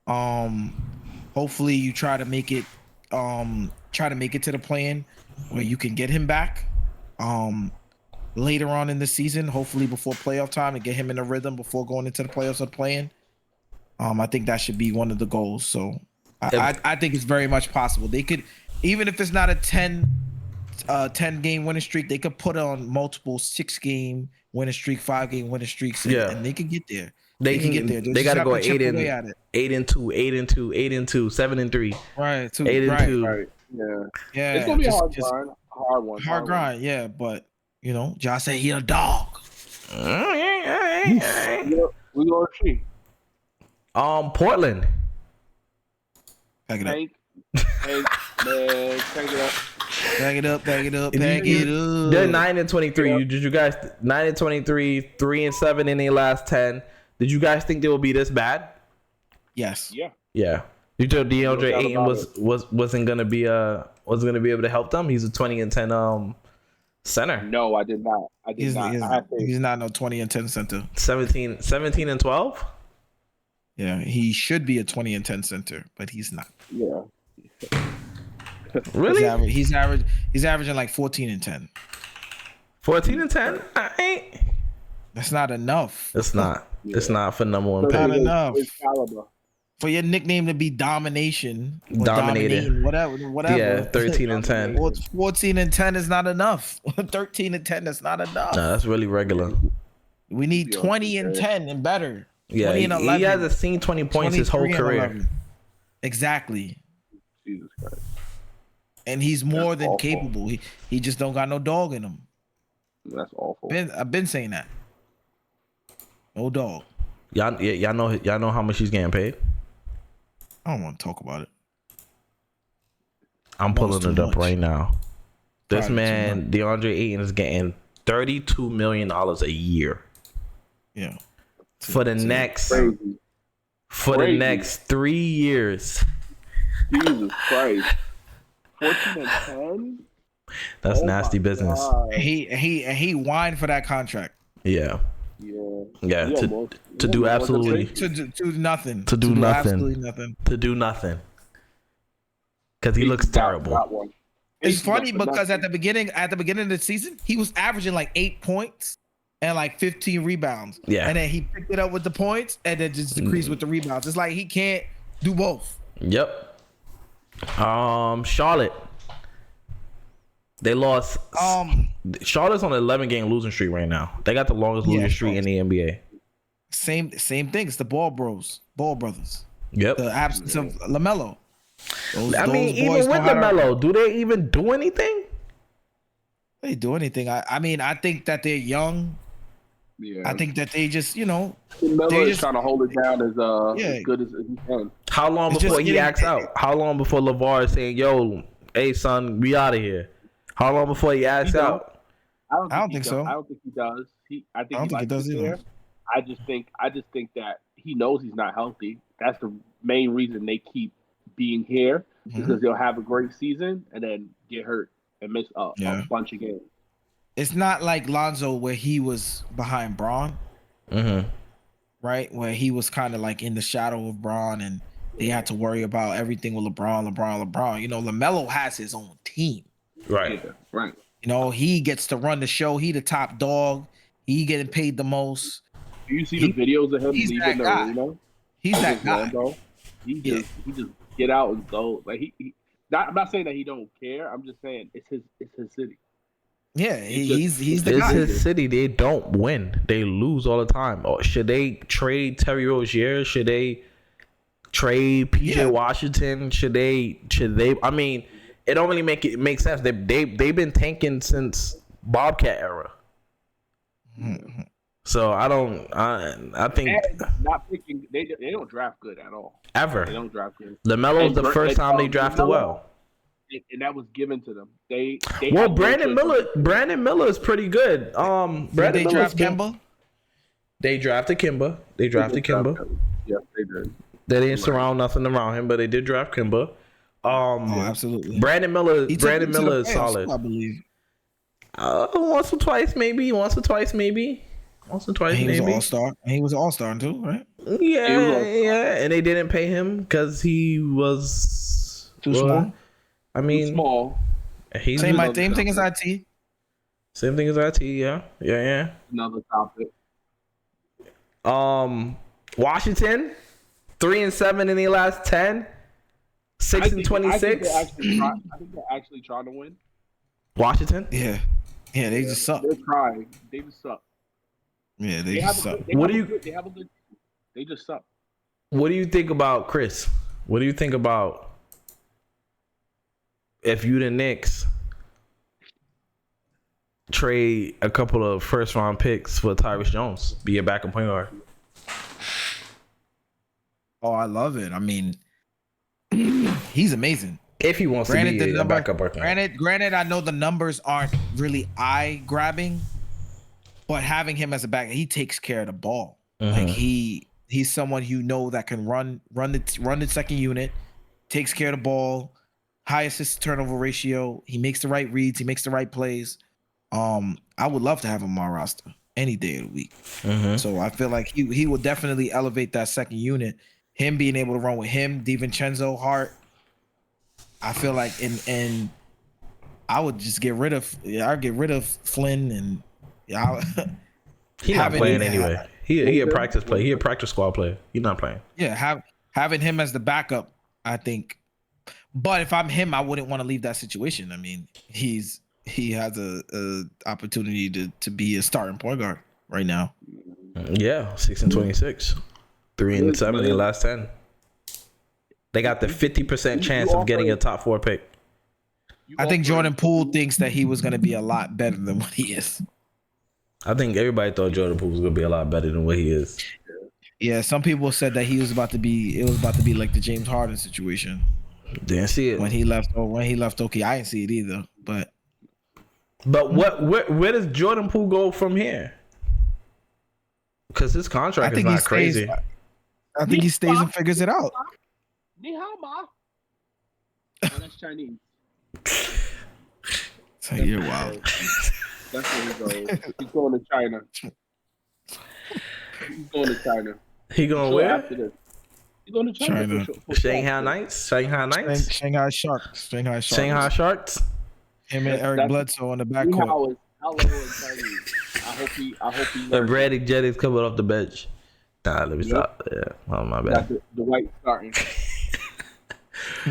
Hopefully you try to make it to the play-in where you can get him back later on in the season, hopefully before playoff time, to get him in a rhythm before going into the playoffs or play-in. I think that should be one of the goals. So I think it's very much possible. They could, even if it's not a 10-game winning streak, they could put on multiple 6-game winning streak, 5-game winning streaks, and they could get there. They can get there. They got to go 8-2, 7-3. Right. 8-2. Right. Yeah. It's gonna be a hard one. Hard grind. Yeah, but Josh said he a dog. We gonna see. Portland. Pack it up. Hank, man, take it up. Pack it up. Pack it up. Pack it up. They're 9-23. Did you guys 9-23, 3-7 in their last 10? Did you guys think they would be this bad? Yes. Yeah. Yeah. You thought DeAndre doubt Ayton about wasn't gonna be able to help them? He's a 20-10 center. No, I did not. I did not. I have faith. He's not no 20 and 10 center. 17 and 12? Yeah, he should be a 20 and 10 center, but he's not. Yeah. Really? He's averaging like 14 and 10. 14 and 10? I ain't. That's not enough. It's not. Yeah. It's not for number one So pick. Not his- enough. his caliber. For your nickname to be domination, or Dominated. dominating, whatever. Yeah, 13 and 10. 14 and 10 is not enough. 13 and 10 is not enough. No, that's really regular. We need 20 and 10 and better. Yeah, 20 and 11. he hasn't seen 20 points his whole 23 and career. 11. Exactly. Jesus Christ. And he's more That's than awful. capable. He just don't got no dog in him. That's awful. I've been saying that. No dog. Y'all know how much he's getting paid? I don't want to talk about it. I'm pulling too it up much. right now. This Probably too man, DeAndre Ayton, is getting $32 million a year Yeah. for the next Crazy. for the Crazy. next 3 years. Jesus Christ. 14 and 10? That's Oh nasty my business. God. He whined for that contract. Yeah, Yeah. He to almost- to he do almost went absolutely To nothing. To do nothing. Absolutely nothing. to do nothing because he He looks got terrible. one. It's He funny got because at nothing. the beginning of the season, he was averaging like 8 points and like 15 rebounds. Yeah. And then he picked it up with the points and then just decreased with the rebounds. It's like he can't do both. Yep. Charlotte. They lost. Charlotte's on an 11-game losing streak right now. They got the longest losing streak in the NBA. Same thing. It's the Ball brothers. Yep. The absence of LaMelo. I mean, even boys with know how to- LaMelo, do they even do anything? They do anything. I mean, I think that they're young. Yeah. I think that they just, Melo they is just- trying to hold it down as Yeah. good as he can. How long It's before just he getting- acts out? How long before LeVar is saying, "Yo, hey son, we out of here"? How long before he acts don't. out? I don't think so. I don't think he does. I think I don't think he does it either. there. I just think that he knows he's not healthy. That's the main reason they keep being here Mm-hmm. because they'll have a great season and then get hurt and miss a bunch of games. It's not like Lonzo where he was behind Braun, Mm-hmm. right? Where he was kind of like in the shadow of Braun and they had to worry about everything with LeBron. You know, LaMelo has his own team. Right. Yeah, right. You know, he gets to run the show. He the top dog. He getting paid the most. Do you see the videos of him he's leaving the that guy. arena? He's Of that his guy. Rondo? He just get out and go. Like he I'm not saying that he don't care. I'm just saying it's his city. Yeah, he's the It's guy. his city. They don't win. They lose all the time. Or should they trade Terry Rozier? Should they trade PJ Washington? Should they? I mean, it don't really make sense. They've been tanking since Bobcat era. Mm-hmm. So I think And not picking. They don't draft good at all. They ever don't draft good. LaMelo's the And first time they LaMelo- drafted well. And that was given to them. They Well, had no choice. Brandon Miller is pretty good. Did Brandon they Miller's draft been- Kemba? They drafted Kimba. Yes, they did. They didn't surround nothing around him, but they did draft Kimba. Oh, absolutely. Brandon Miller. He took Brandon them to the Miller is playoffs, solid. I believe. Once or twice, maybe. Once or twice, maybe. He was an all-star. He was an all-star too, right? Yeah. And they didn't pay him because he was Too small. I mean, Small. he's Same another thing as topic. IT. same thing as IT. Yeah. Another topic. Washington, 3-7 in the last 10, 6-26. I think they're actually trying to win. Washington. Yeah, they just suck. They're trying. They just suck. Yeah, They they have just a suck. good, they What have do a you- good, they have a good. They just suck. What do you think about Chris? What do you think about if you the Knicks trade a couple of first round picks for Tyrese Jones, be a backup point guard? Oh, I love it. I mean, he's amazing. If he wants Granted, to be the a number. backup partner. Granted, I know the numbers aren't really eye grabbing, but having him as a back, he takes care of the ball. Like he's someone you know that can run the second unit, takes care of the ball, high assist turnover ratio. He makes the right reads. He makes the right plays. I would love to have him on my roster any day of the week. So I feel like he will definitely elevate that second unit. Him being able to run with him, DiVincenzo, Hart. I feel like and I would just get rid of. I'd get rid of Flynn and. He's not playing anyway. He a practice player. He a practice squad player. He's not playing. Yeah, having him as the backup, I think. But if I'm him, I wouldn't want to leave that situation. I mean, he has a opportunity to be a starting point guard right now. Yeah, 6-26, 3-7 in the last 10. They got the 50% chance of getting a top 4 pick. I think Jordan Poole thinks that he was going to be a lot better than what he is. I think everybody thought Jordan Poole was going to be a lot better than what he is. Yeah, some people said that it was about to be like the James Harden situation. Didn't see it when he left. Okay, I didn't see it either. But where does Jordan Poole go from here? Because his contract is not crazy. I think he stays and figures it out. Ni hao ma. Oh, that's Chinese. So you're wild. That's where he goes. He's going to China. He's going to China. He going where? He's going to China. Shanghai Knights? Shanghai Sharks. Shanghai Sharks? Him and Eric Bledsoe on the backcourt. How in Chinese? I hope he The Brady Jennings coming off the bench. Nah, let me stop. Yeah, oh my bad. The white starting.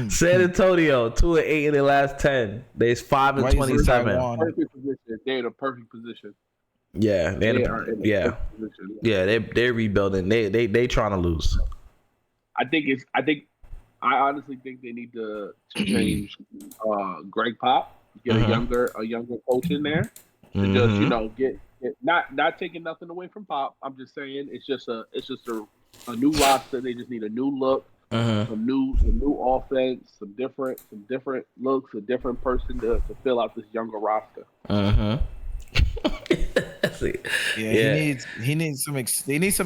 San Antonio 2-8 in the last 10. They's 5-27. Perfect position. They're in a perfect position. Yeah, they're rebuilding. They trying to lose. I honestly think they need to change Greg Pop, get a younger coach in there. To just get not taking nothing away from Pop. I'm just saying it's just a new roster. They just need a new look. A new offense, some different looks, a different person to fill out this younger roster. He needs some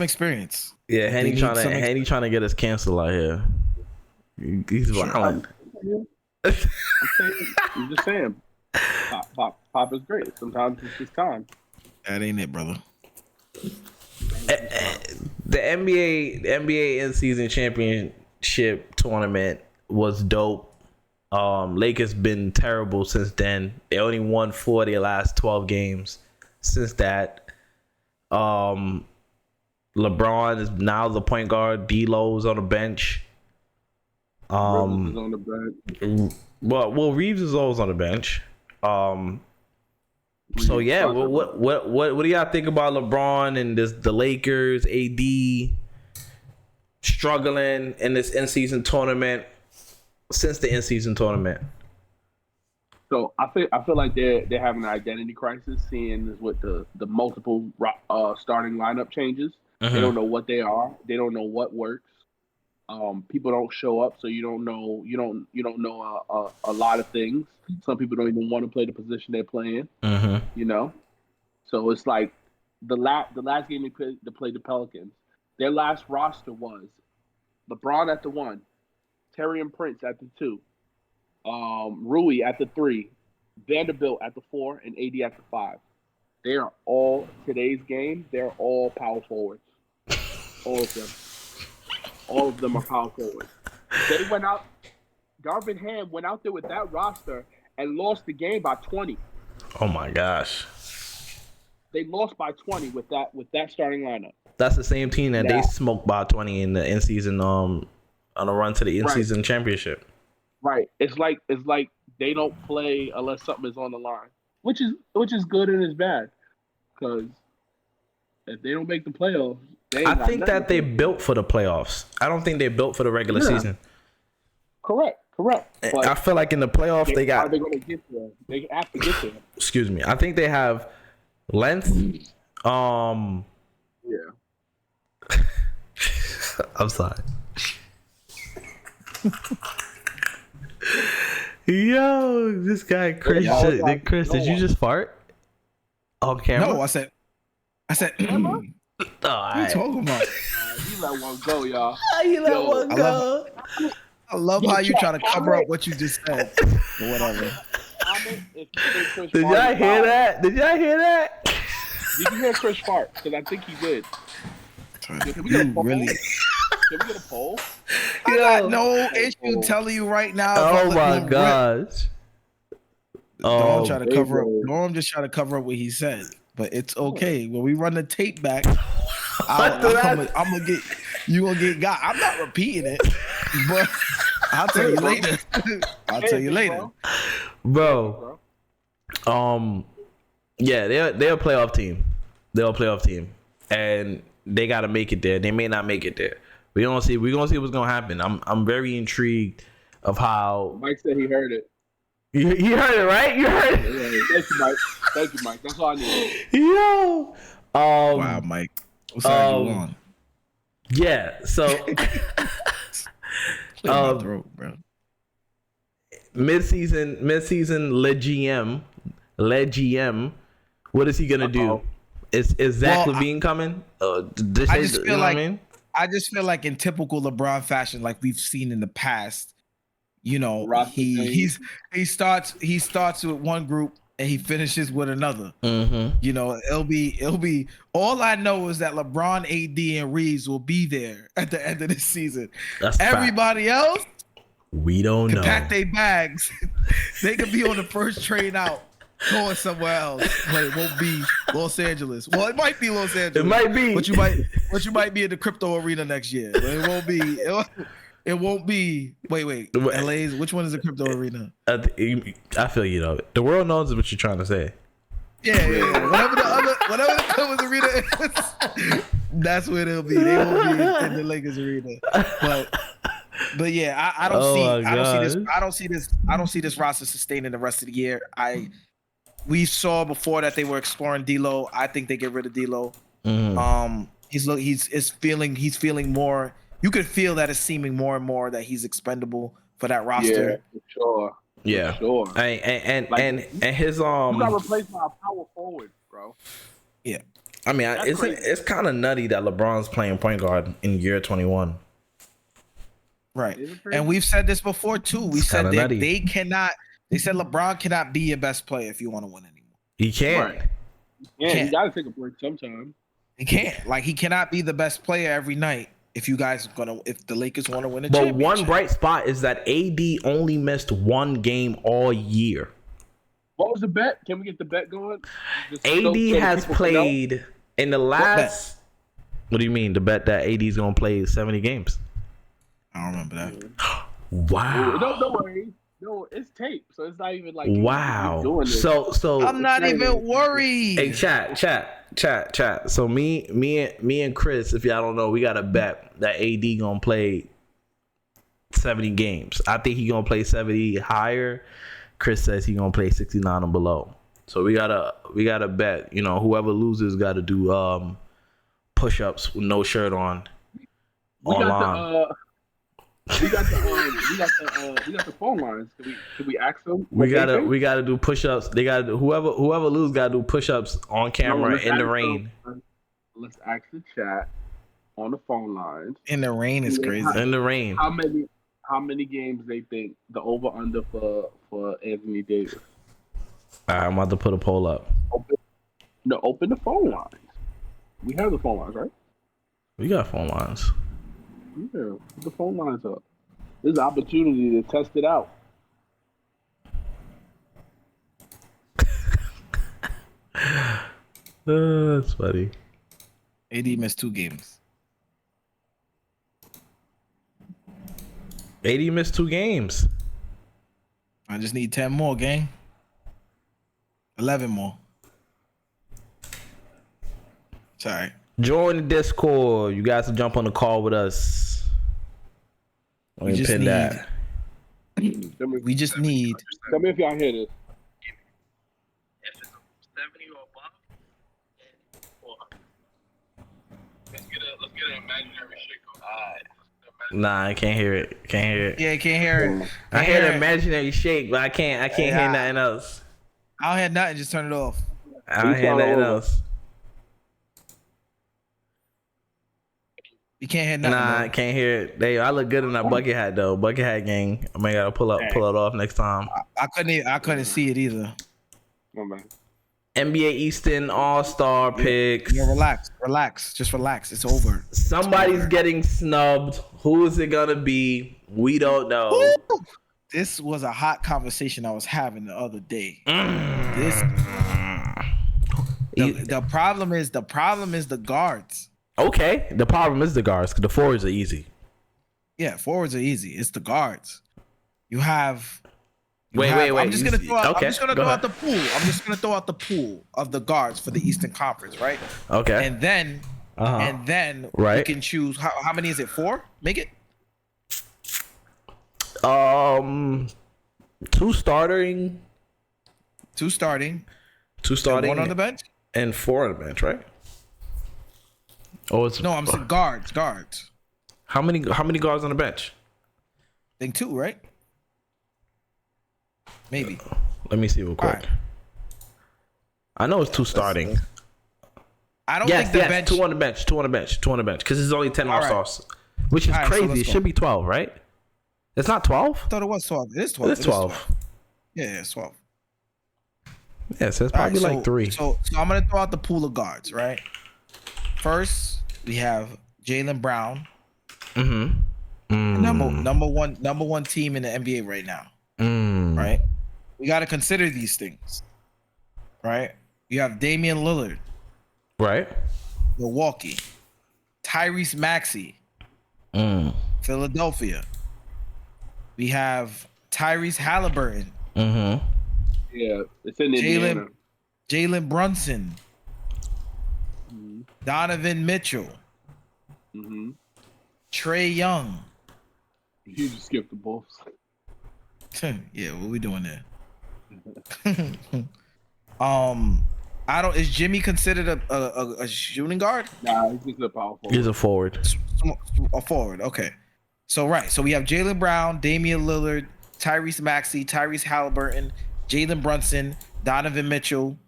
experience. Yeah, Henny trying to get us canceled out here. He's violent. I'm just saying. Pop is great. Sometimes it's just time. That ain't it, brother. The NBA in-season championship tournament was dope. Lakers been terrible since then. They only won 4 of their last 12 games since that. LeBron is now the point guard. D'Lo's on the bench. Reeves is on the bench. Well, Reeves is always on the bench. So yeah, what do y'all think about LeBron and the Lakers, AD struggling in this in-season tournament since the in-season tournament? So I feel like they're having an identity crisis, seeing this with the multiple starting lineup changes. They don't know what they are. They don't know what works. People don't show up, so you don't know a lot of things. Some people don't even want to play the position they're playing. So it's like the last game they played the Pelicans. Their last roster was LeBron at the 1, Taurean Prince at the 2, Rui at the 3, Vanderbilt at the 4, and AD at the 5. They are all today's game. They're all power forwards. All of them. All of them are power forwards. They went out. Darvin Ham went out there with that roster and lost the game by 20. Oh my gosh! They lost by 20 with that starting lineup. That's the same team that they smoked by 20 in the in-season on a run to the in-season championship. Right. It's like they don't play unless something is on the line, which is good and is bad, because if they don't make the playoffs. I think that they built for the playoffs. I don't think they built for the regular season. Correct. But I feel like in the playoffs they got. How are they going to get there? They have to get there. Excuse me. I think they have length. Yeah. I'm sorry. Yo, this guy Chris. Yo, Chris, did you just fart on camera? No, I said. Camera? Oh, What are you talking about? You let one go, y'all. How you let Yo, one go? I love how you try to cover up what you just said. Or whatever. Comment if you think Chris Did farted y'all hear live. that? Did y'all hear that? Did you hear Chris fart? Because I think he did. Can we get a You poll? really? Can we get a poll? I got Yo. no issue telling you right now. Oh my gosh. Don't try to there cover up. you go. Norm just try to cover up what he said, but it's okay. When we run the tape back, I'm gonna get you gonna get got. I'm not repeating it, but I'll tell you later. I'll tell you later, Bro. Yeah, they're a playoff team. They're a playoff team, and they gotta make it there. They may not make it there. We're gonna see what's gonna happen. I'm very intrigued of how Mike said he heard it. you heard it, right? You heard it. Yeah, thank you, Mike. Thank you, Mike. That's all I need. Yo. wow, Mike. What side you on? Yeah. So Clear my throat, bro. mid-season Le GM. What is he gonna do? Is Zach LaVine coming? I just feel like I just feel like in typical LeBron fashion, like we've seen in the past, you know, he starts with one group and he finishes with another. Mm-hmm. You know, it'll be all I know is that LeBron, AD, and Reeves will be there at the end of this season. That's Everybody else, we don't know. pack their bags. They could be on the first train out, going somewhere else. But it won't be Los Angeles. Well, it might be Los Angeles. It might be. But you might be in the crypto arena next year. But it won't be. It won't be. Wait. LA's. Which one is the crypto arena? I feel you though. The world knows what you're trying to say. Yeah. Whatever the Clippers arena is, that's where they'll be. They won't be in the Lakers arena. But yeah, I don't see this roster sustaining the rest of the year. We saw before that they were exploring D'Lo. I think they get rid of D'Lo. Mm-hmm. He's feeling more. You could feel that it's seeming more and more that he's expendable for that roster. Yeah, for sure. Yeah, for sure. And his You got replaced by a power forward, bro. Yeah, I mean, it's kind of nutty that LeBron's playing point guard in year 21. Right, and we've said this before too. We said that they cannot. They said LeBron cannot be your best player if you want to win anymore. He can't. Right. Yeah, you got to take a break sometime. He can't. Like, he cannot be the best player every night if the Lakers want to win a but championship. One bright spot is that AD only missed one game all year. What was the bet? Can we get the bet going? AD has played in the last. What do you mean? The bet that AD is gonna play 70 games? I don't remember that. Wow. Don't worry. No, it's tape, so it's not even like wow. Doing this. So I'm not even worried. Hey, chat. So me and Chris, if y'all don't know, we got a bet that AD gonna play 70 games. I think he gonna play 70 higher. Chris says he gonna play 69 and below. So we gotta bet. You know, whoever loses got to do push-ups with no shirt on. Online. We got the phone lines. Can we ask them? We gotta do push-ups. They gotta do, whoever loses gotta do push-ups on camera in the rain. Let's ask the chat on the phone lines. In the rain is crazy. In the rain. How many games they think the over under for Anthony Davis? All right, I'm about to put a poll up. Open the phone lines. We have the phone lines, right? We got phone lines. Yeah, put the phone lines up. This is an opportunity to test it out. That's funny. AD missed 2 games. AD missed 2 games. I just need 10 more, gang. 11 more. Sorry. Join the Discord. You guys can jump on the call with us. We just need. We just need. Tell me if y'all hear this. If it's 70 or above, let's get an imaginary shit going. Alright. Nah, I can't hear it. Can't hear it. Yeah, I can't hear it. I hear the it. imaginary shake, but I can't hear nothing else. I don't hear nothing. Just turn it off. I don't hear nothing else. You can't hear nothing. Nah, bro. I can't hear it. I look good in that bucket hat though. Bucket hat gang. I might gotta pull it off next time. I couldn't see it either. Oh, man. NBA Eastern All-Star picks. Yeah, relax. Just relax. It's over. Somebody's getting snubbed. Who is it gonna be? We don't know. Woo! This was a hot conversation I was having the other day. The problem is the guards. Okay, the problem is the guards. 'Cause the forwards are easy. Yeah, forwards are easy. It's the guards. You have. Wait. I'm just gonna throw out. Okay, I'm just gonna go throw ahead. out the pool. I'm just gonna throw out the pool of the guards for the Eastern Conference, right? Okay. And then, Right. you can choose how many is it? 4? Make it. 2 starting. 2 starting. 2 starting. 1 on the bench. And 4 on the bench, right? Oh, it's No, I'm saying guards. How many guards on the bench? I think 2, right? Maybe. Let me see real quick. Alright. I know it's 2 starting. I don't think the bench. 2 on the bench. 2 on the bench. 2 on the bench. Because it's only 10 Alright. All-Stars, which is Alright, so crazy. let's It go. should be 12, right? It's not 12. I thought it was 12. It is 12. It's 12. Yeah, it's 12. Yeah, so it's All right, probably like 3. So I'm gonna throw out the pool of guards, right? First, we have Jaylen Brown, number one team in the NBA right now, right? We got to consider these things, right? You have Damian Lillard, Right. Milwaukee, Tyrese Maxey, Philadelphia. We have Tyrese Halliburton, Yeah, it's in Indiana. Jalen Brunson, Donovan Mitchell, Trey Young. You just skipped the Bulls. Yeah, what we doing there? Is Jimmy considered a shooting guard? Nah, he's just a power forward. He's a forward. A forward, okay. So we have Jaylen Brown, Damian Lillard, Tyrese Maxey, Tyrese Halliburton, Jalen Brunson, Donovan Mitchell.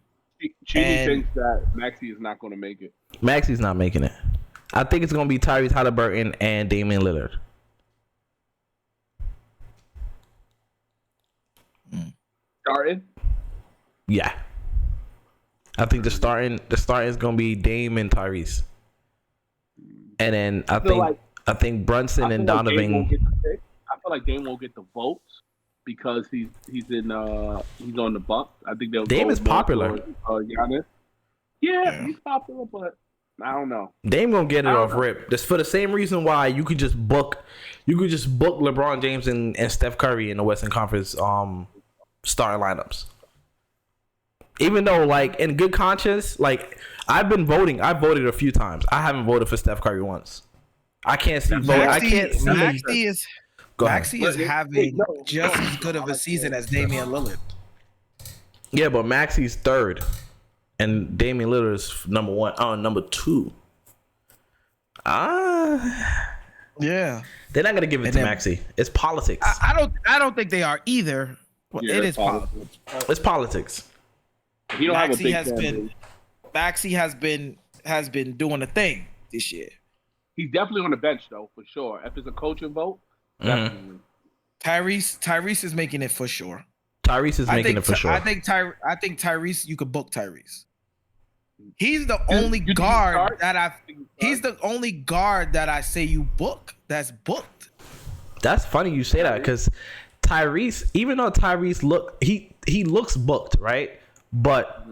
Cheesy thinks that Maxey is not going to make it. Maxey's not making it. I think it's gonna be Tyrese Halliburton and Damian Lillard. Starting? Yeah. I think the starting is gonna be Dame and Tyrese. And then I think Brunson and Donovan. I feel like Dame won't get the votes because he's on the Bucks. I think they'll. Dame go is more popular. towards, Giannis. Yeah, he's popular, but I don't know. Dame gonna get it off rip. Just for the same reason why you could just book LeBron James and Steph Curry in the Western Conference starting lineups. Even though, like, in good conscience, like, I voted a few times. I haven't voted for Steph Curry once. I can't see vote. I can't see. Maxey is having just as good of a season as Damian Lillard. Yeah, but Maxey's 3rd, and Damian Lillard is number 1. Oh, number 2. Yeah, they're not gonna give it to Maxey. It's politics. I don't think they are either. Well, Yeah, it is politics. It's politics. He don't have a big Maxey has been doing a thing this year. He's definitely on the bench though, for sure. If it's a coaching vote, definitely. Tyrese is making it for sure. Tyrese is making it for sure. I think Tyrese, you could book Tyrese. He's the only guard that He's the only guard that I say you book. That's booked. That's funny you say that because Tyrese, even though Tyrese he looks booked, right? But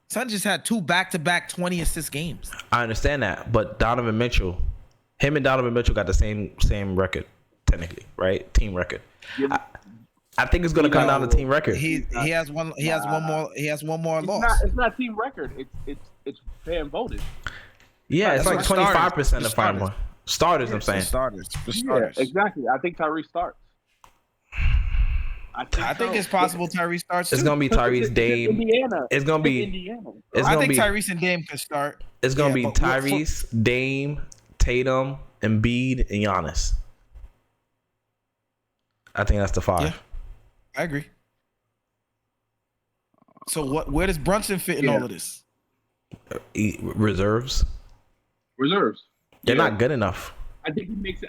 Son just had 2 back-to-back 20 assist games. I understand that, but Donovan Mitchell, him and Donovan Mitchell got the same record technically, right? Team record. I think it's gonna come down to team record. He has one more loss. It's not team record. It's fan voted. Yeah, it's like 25% of final more starters. I'm saying starters. Yeah, exactly. I think Tyrese starts. I think it's possible Tyrese starts. It's gonna be Tyrese, Dame. Indiana. It's gonna be Indiana. I think Tyrese and Dame can start. It's gonna be Tyrese, Dame, Tatum, Embiid, and Giannis. I think that's the 5. Yeah. I agree. So where does Brunson fit in all of this? Reserves. Reserves. They're not good enough. I think he makes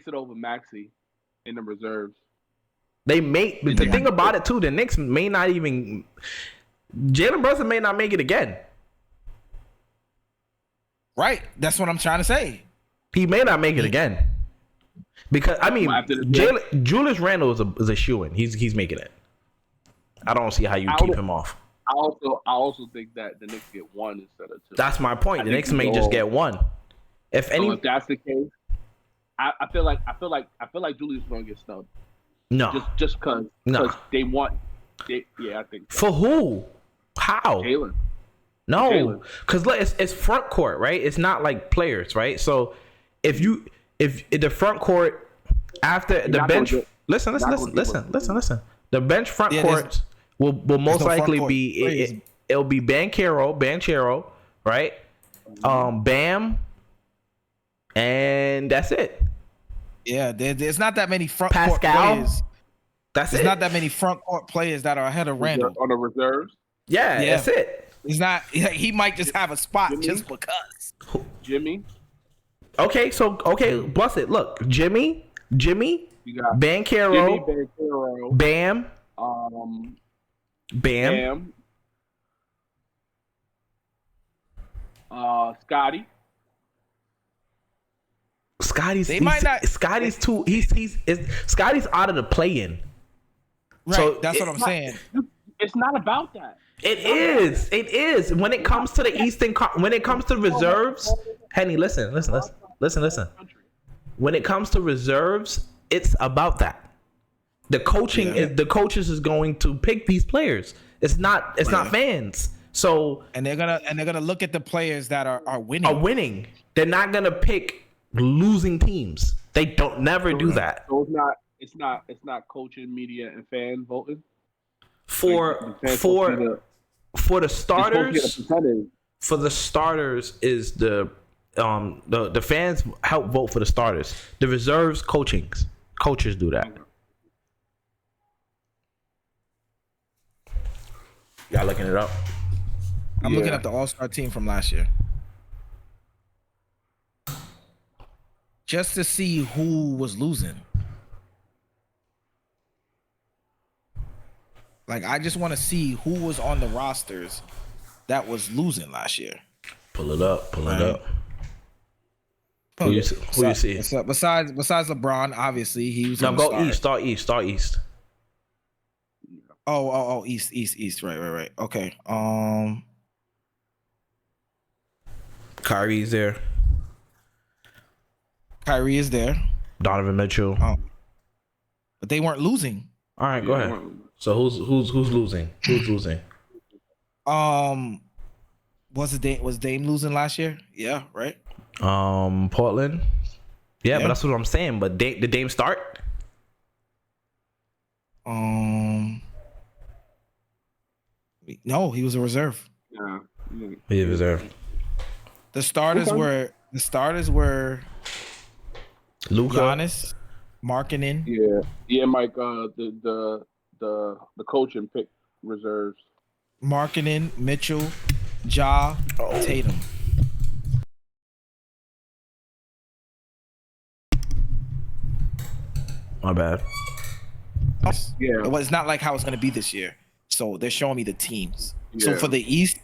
it over Maxey in the reserves. The thing about it too, the Knicks may not even. Jalen Brunson may not make it again. Right. That's what I'm trying to say. He may not make it again. Because I mean, Julius Randle is a shoo-in. He's making it. I don't see how you keep him off. I also think that the Knicks get 1 instead of 2. That's my point. The Knicks may just get 1. If that's the case, I feel like Julius is gonna get snubbed. No, just because they want. I think so. For who? How? Jalen. No, because it's front court, right? It's not like players, right? So if the front court after the bench, listen. The bench front court will most likely be it'll be Banchero, right? Bam, and that's it. Yeah, there's not that many front Pascal, court players. There's not that many front court players that are ahead of Randall on the reserves. Yeah, that's it. He's not. He might just have a spot just because. Jimmy. Okay, bust it. Look, Jimmy, you got Banchero, Bam, Bam, Scotty. Scotty's too. Scotty's out of the play-in. Right. So that's what I'm saying. It's not about that. It is. When it comes to the Eastern, when it comes to reserves, Henny, listen. When it comes to reserves, it's about that. The coaches is going to pick these players. It's not fans. So and they're gonna look at the players that are winning. They're not gonna pick losing teams. They don't never do that. So it's not coaching, media, and fan voting. For the starters, is the fans help vote for the starters. The reserves, coaches do that. Y'all looking it up? I'm looking at the All-Star team from last year, just to see who was losing. Like, I just want to see who was on the rosters that was losing last year. Pull it up. Who you see? Besides LeBron, obviously he was. No, go east. Start east. Oh, east. Right. Okay. Kyrie's there. Kyrie is there. Donovan Mitchell. But they weren't losing. All right, go ahead. So who's losing? Who's losing? Was Dame losing last year? Yeah, right. Portland. Yeah, but that's what I'm saying. But did Dame start? No, he was a reserve. Yeah, He was a reserve. The starters were Luka, Giannis, Markkanen. Yeah, Mike. The coaching pick reserves. Markkanen, Mitchell, Tatum. My bad. Yeah, It was not like how it's going to be this year. So they're showing me the teams. Yeah. So for the East,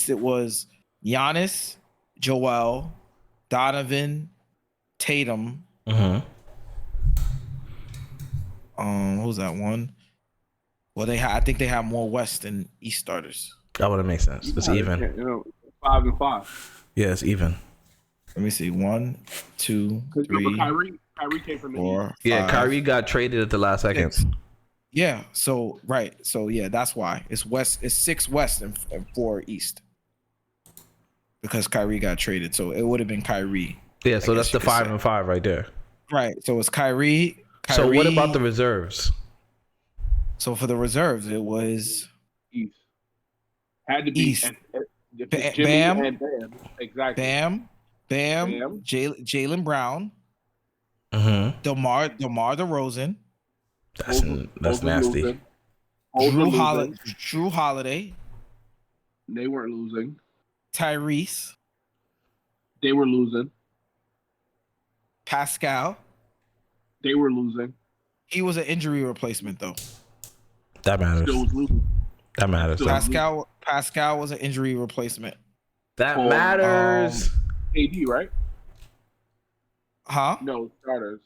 it was Giannis, Joel, Donovan, Tatum. Who's that one? Well, I think they have more West than East starters. That wouldn't make sense. It's even. 5-5. Yeah, it's even. Let me see. 1, 2, 3. Kyrie came from the 4, East. Yeah, 5, Kyrie got traded at the last second. 6. Yeah. So right. So yeah, that's why it's West. It's 6 West and 4 East. Because Kyrie got traded, so it would have been Kyrie. Yeah, so that's the 5-5 right there. Right. So it's Kyrie. So what about the reserves? So for the reserves, it was East. Had to be East. Jimmy Bam. and Bam. Exactly. Bam. Jalen Brown. Mm-hmm. DeMar DeRozan, That's Both were nasty. losing. Both were losing. Drew Holiday, They weren't losing. Tyrese, They were losing. Pascal. They were losing. He was an injury replacement though. That matters. Still was losing. That matters. Still- Pascal was an injury replacement. That Oh, matters. KD, right? Huh? No, starters.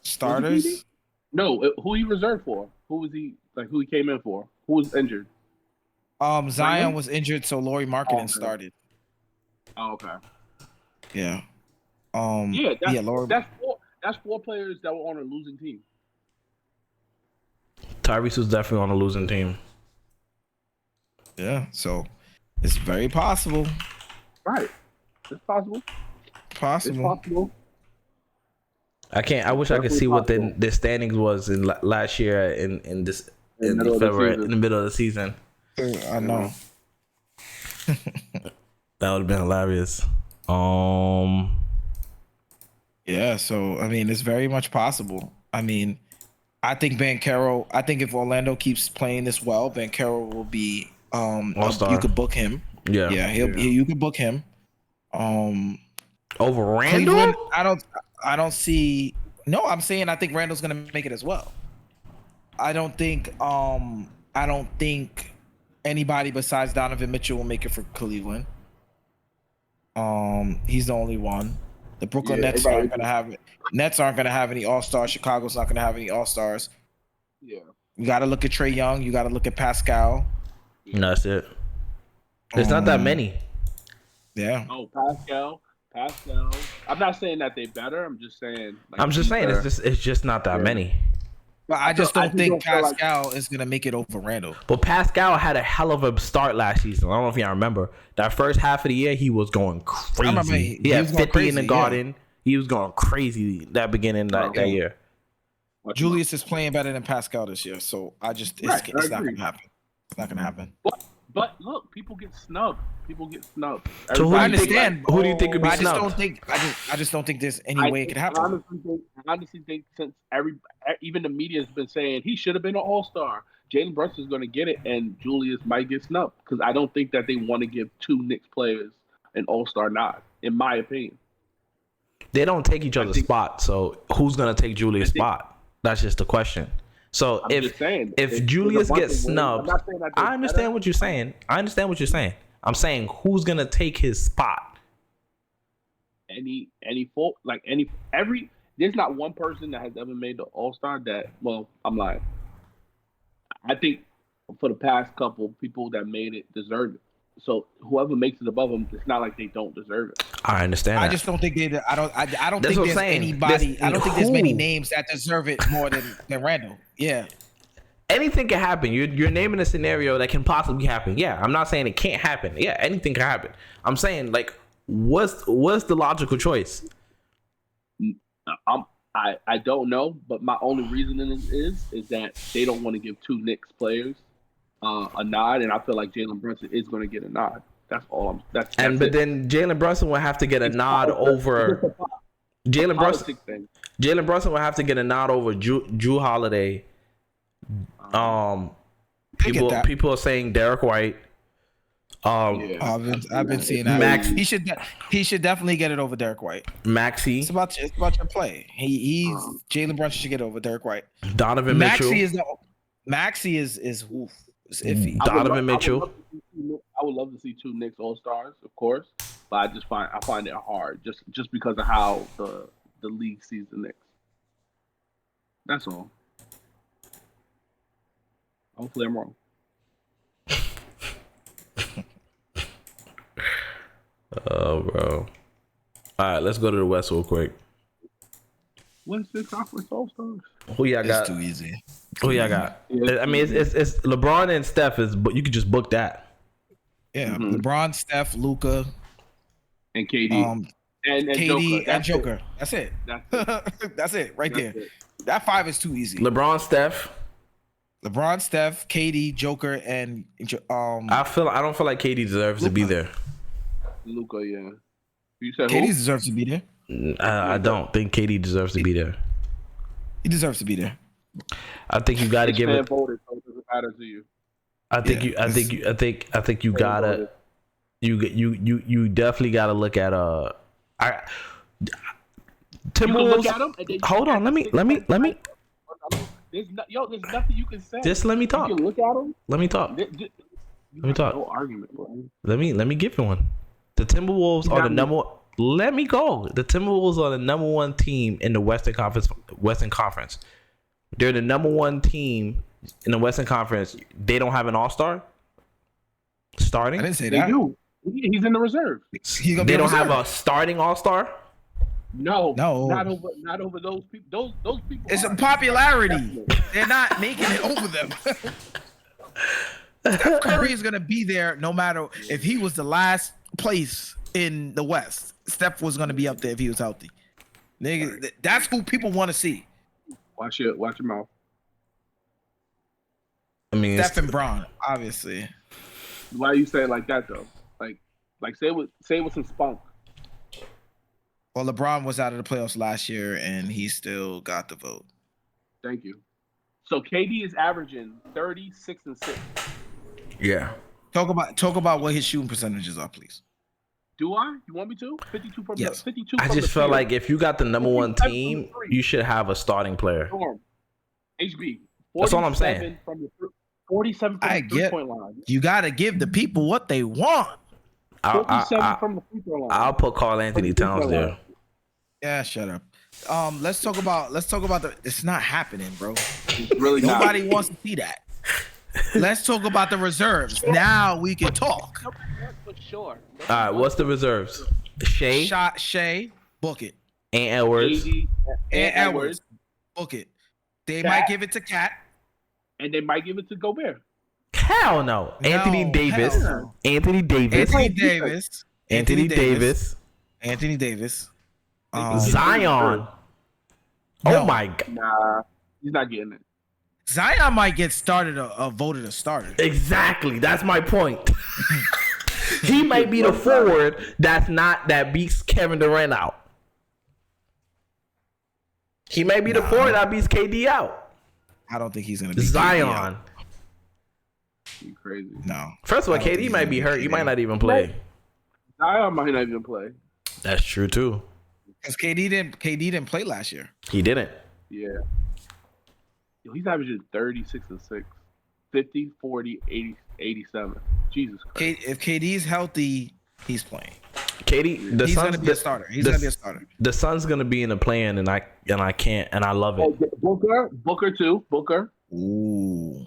Starters? No, who he reserved for? Who was he? Like who he came in for? Who was injured? Zion was injured, so Lauri Markkanen started. Oh, okay. Yeah. Lauri. That's four players that were on a losing team. Tyrese was definitely on a losing team. Yeah. So it's very possible. Right. It's possible. It's possible. I wish I could see what the standings was in last year in February, in the middle of the season. I know. That would have been hilarious. Yeah, so I mean, it's very much possible. I mean, I think Banchero. I think if Orlando keeps playing this well, Banchero will be. All-star. You could book him. Yeah, you could book him. Over Randall. Cleveland, I don't see. No, I'm saying I think Randall's gonna make it as well. I don't think anybody besides Donovan Mitchell will make it for Cleveland. He's the only one. The Brooklyn Nets aren't gonna have it. Nets aren't gonna have any All-Stars. Chicago's not gonna have any All-Stars. Yeah. You got to look at Trae Young. You got to look at Pascal. No, that's it. There's not that many. Yeah. Oh, Pascal. I'm not saying that they better. I'm just saying. It's just not that many. But I just don't think Pascal is gonna make it over Randall. But Pascal had a hell of a start last season. I don't know if y'all remember that first half of the year. He was going crazy. I remember he had 50 in the Garden. Yeah. He was going crazy that beginning that year. Julius is playing better than Pascal this year, so it's not gonna happen. It's not gonna happen. But look, people get snubbed. So I understand. Who do you think would be I snubbed? I just don't think there's any way it could happen. I honestly think since even the media has been saying he should have been an All-Star, Jalen Brunson's going to get it, and Julius might get snubbed because I don't think that they want to give two Knicks players an All-Star nod, in my opinion. They don't take each other's spot, so who's going to take Julius' spot? That's just the question. So if Julius gets snubbed, I understand what you're saying. I'm saying who's going to take his spot? There's not one person that has ever made the All-Star that, well, I'm lying. I think for the past couple, people that made it deserve it. So whoever makes it above them, it's not like they don't deserve it. I understand. I just don't think they. I don't think there's anybody. I don't think there's many names that deserve it more than Randall. Yeah. Anything can happen. You're naming a scenario that can possibly happen. Yeah, I'm not saying it can't happen. Yeah, anything can happen. I'm saying like, what's the logical choice? I don't know, but my only reasoning is that they don't want to give two Knicks players a nod, and I feel like Jalen Brunson is going to get a nod. That's all. But then Jalen Brunson will have to get a nod over Jalen Brunson. Jalen Brunson will have to get a nod over Drew Holiday. People are saying Derek White. I've been seeing that. Max, he should definitely get it over Derek White. Maxey. It's about your play. He's Jalen Brunson should get over Derek White. Donovan Mitchell. Maxey is iffy. Donovan Mitchell. I would love to see two Knicks All-Stars, of course, but I find it hard just because of how the league sees the Knicks. That's all. Hopefully I'm wrong. Oh, bro. All right, let's go to the West real quick. What's the conference All-Stars? Who y'all got? It's too easy. Who y'all got? I mean, it's LeBron and Steph but you could just book that. Yeah, LeBron, Steph, Luka, and KD, and KD and Joker. It. That's it. That's it right there. It. That five is too easy. LeBron, Steph, KD, Joker, and I don't feel like KD deserves to be there. Luka, yeah. You said KD deserves to be there. I don't think KD deserves to be there. He deserves to be there. I think you got to give it. Voted, so it doesn't matter to you. I think you gotta. You definitely gotta look at Timberwolves. Look at them and then Hold on, let me. There's nothing you can say. Just let me talk. You can look at them. Let me talk. Let me talk. No argument, bro. Let me give you one. The Timberwolves are the number one. Let me go. The Timberwolves are the number one team in the Western Conference. They're the number one team in the Western Conference. They don't have an all-star starting. I didn't say They that. do. He's in the reserve. They don't have a starting all-star. No, not over those people. Those people. It's a popularity. They're not making it over them. Steph Curry is gonna be there no matter if he was the last place in the West. Steph was gonna be up there if he was healthy. Nigga, that's who people want to see. Watch your mouth. I mean, Steph and Bron, obviously. Why you say it like that though? Like say it with some spunk. Well, LeBron was out of the playoffs last year, and he still got the vote. Thank you. So KD is averaging 36 and 6. yeah. Talk about what his shooting percentages are, please. Do I? You want me to? 52 from Yes. 52. I from just the feel field. like if you got the number one 57 team, from the you should have a starting player. Storm. HB. That's all I'm saying. 47 from I the get. 3-point line. You got to give the people what they want. 47 from the free throw line. I'll put Karl Anthony Towns there. Yeah, shut up. Let's talk about the. It's not happening, bro. It's really Nobody not. wants to see that. Let's talk about the reserves. Now we can talk. For sure. All right, what's the reserves? Shea, book it. and Edwards. KD, And Edwards, book it. They Cat. might give it to Cat. and they might give it to Gobert. Hell no. Anthony Davis. hell no. Anthony Davis. Anthony Davis. Anthony Davis. Anthony Davis. Zion. No. Oh my god. Nah, he's not getting it. Zion might get started voted a starter. Exactly. That's my point. He might be the forward that beats Kevin Durant out. He may be the forward that beats KD out. I don't think he's gonna be Zion. You crazy. No. First of all, I don't think KD he's might gonna be be hurt. He KD. might not even play. Zion might not even play. That's true too. Because KD didn't play last year. He didn't. Yeah. Yo, he's averaging 36 and 6, 50, 40, 80, 87. Jesus Christ. If KD's healthy, he's playing. KD, He's gonna be a starter. He's gonna be a starter. The Suns gonna be in the play-in, and I can't, and I love it. Booker too. Booker. Ooh.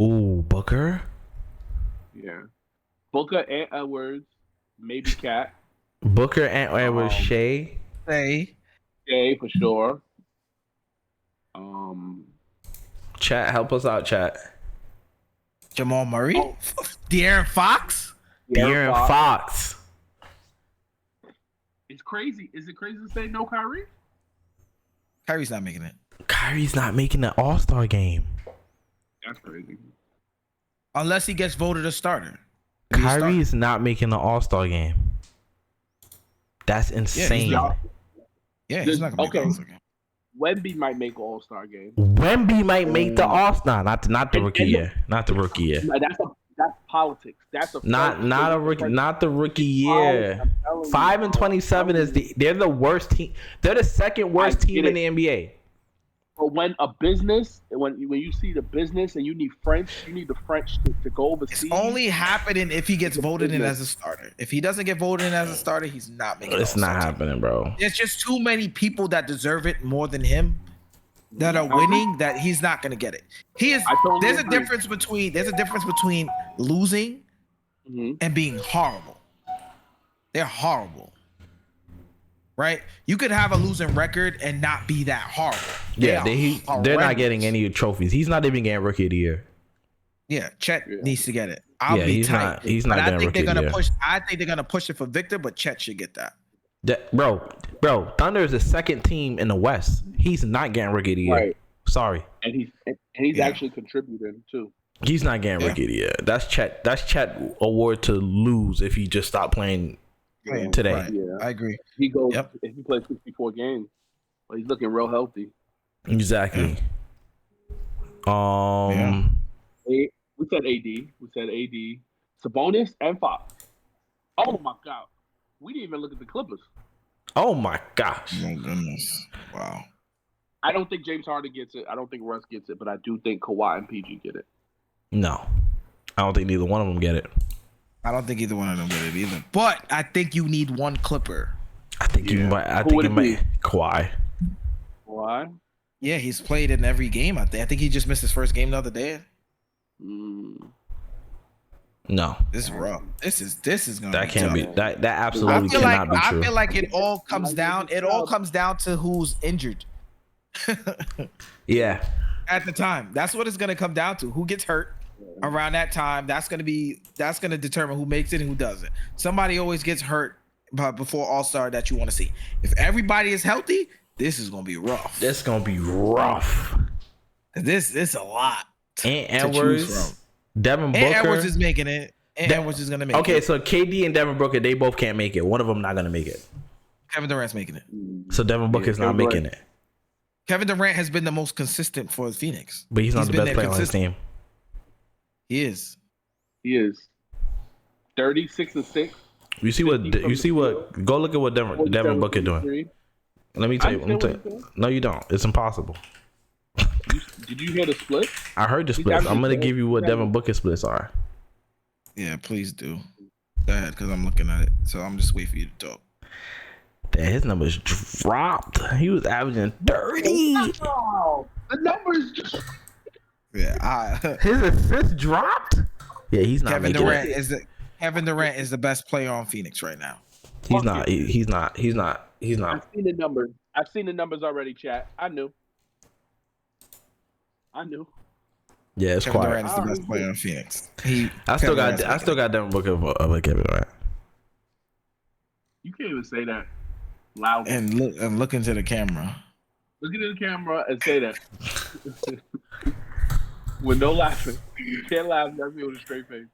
Ooh, Booker. Yeah. Booker and Edwards, maybe Cat. Booker and Edwards, Shea. Hey. Jay for sure. Chat, help us out, chat. Jamal Murray. Oh. De'Aaron Fox. De'Aaron Fox. It's crazy. Is it crazy to say no Kyrie? Kyrie's not making it. Kyrie's not making the All-Star game. That's crazy. Unless he gets voted a starter. He's a starter. Kyrie is not making the All-Star game. That's insane. Yeah, he's not gonna make the All-Star game. Wemby might make All-Star game. Wemby might make the All-Star. Not the rookie year. Not the rookie year. No, that's politics. That's a Not a rookie. Not the rookie year. 5-27 is they're the worst team. They're the second worst team in the NBA. But when a business, when you see the business and you need the French to go overseas. It's only happening if he gets voted in as a starter. If he doesn't get voted in as a starter, he's not making it. It's not happening, bro. There's just too many people that deserve it more than him that are winning that he's not gonna get it. There's a difference between losing and being horrible. They're horrible. Right? You could have a losing record and not be that horrible. Yeah, they're not horrendous. getting any trophies. He's not even getting rookie of the year. Yeah, Chet needs to get it. He's not but getting I think they're gonna year. push. I think they're gonna push it for Victor, but Chet should get that. Bro, Thunder is the second team in the West. He's not getting rookie of the year. Right. Sorry. And he's actually contributing too. He's not getting rookie of the year. That's Chet award to lose if he just stopped playing playing today. Right. Yeah. I agree. He goes Yep. if he plays 64 games, but he's looking real healthy. Exactly. Yeah. We said AD. We said AD. Sabonis and Fox. Oh my God. We didn't even look at the Clippers. Oh my gosh. Oh goodness. Wow. I don't think James Harden gets it. I don't think Russ gets it, but I do think Kawhi and PG get it. No, I don't think neither one of them get it. I don't think either one of them get it either. But I think you need one Clipper. I think you might. I Who think would you it might. be? Kawhi. Why? Yeah, he's played in every game. I think he just missed his first game the other day. No, This is rough. This is gonna. that can't be. tough. That I absolutely feel like cannot be true. I feel like it all comes down. It all comes down to who's injured. Yeah. At the time, that's what it's gonna come down to. Who gets hurt around that time? That's gonna determine who makes it and who doesn't. Somebody always gets hurt before All-Star that you want to see. If everybody is healthy, this is gonna be rough. This gonna be rough. This is a lot. And to choose Edwards, from. Devin Booker. And Edwards is making it. And Edwards is gonna make it. Okay, so KD and Devin Booker, they both can't make it. One of them not gonna make it. Kevin Durant's making it. So Devin Booker's not Kevin making Durant. it. Kevin Durant has been the most consistent for Phoenix. But he's not the been best there player on his consistent. team. He is. He is 36 and 6. You see what? Go look at what Devin Booker doing. Let me tell you. No, you don't. It's impossible. Did you hear the split? I heard the splits. I'm gonna give you what Devin Booker splits are. Yeah, please do. Go ahead, because I'm looking at it. So I'm just waiting for you to talk. Damn, his numbers dropped. He was averaging 30. Oh, the numbers just. Yeah, His assists dropped. Yeah, he's not Kevin making Durant it. is the best player on Phoenix right now. He's not. He's not. I've seen the numbers. I've seen the numbers already, chat. I knew. Yeah, it's Kevin quiet. Durant is the best player on Phoenix. I still got Devin Booker over Kevin Durant. You can't even say that loud. And look into the camera. Look into the camera and say that. With no laughing. You can't laugh. That's me with a straight face.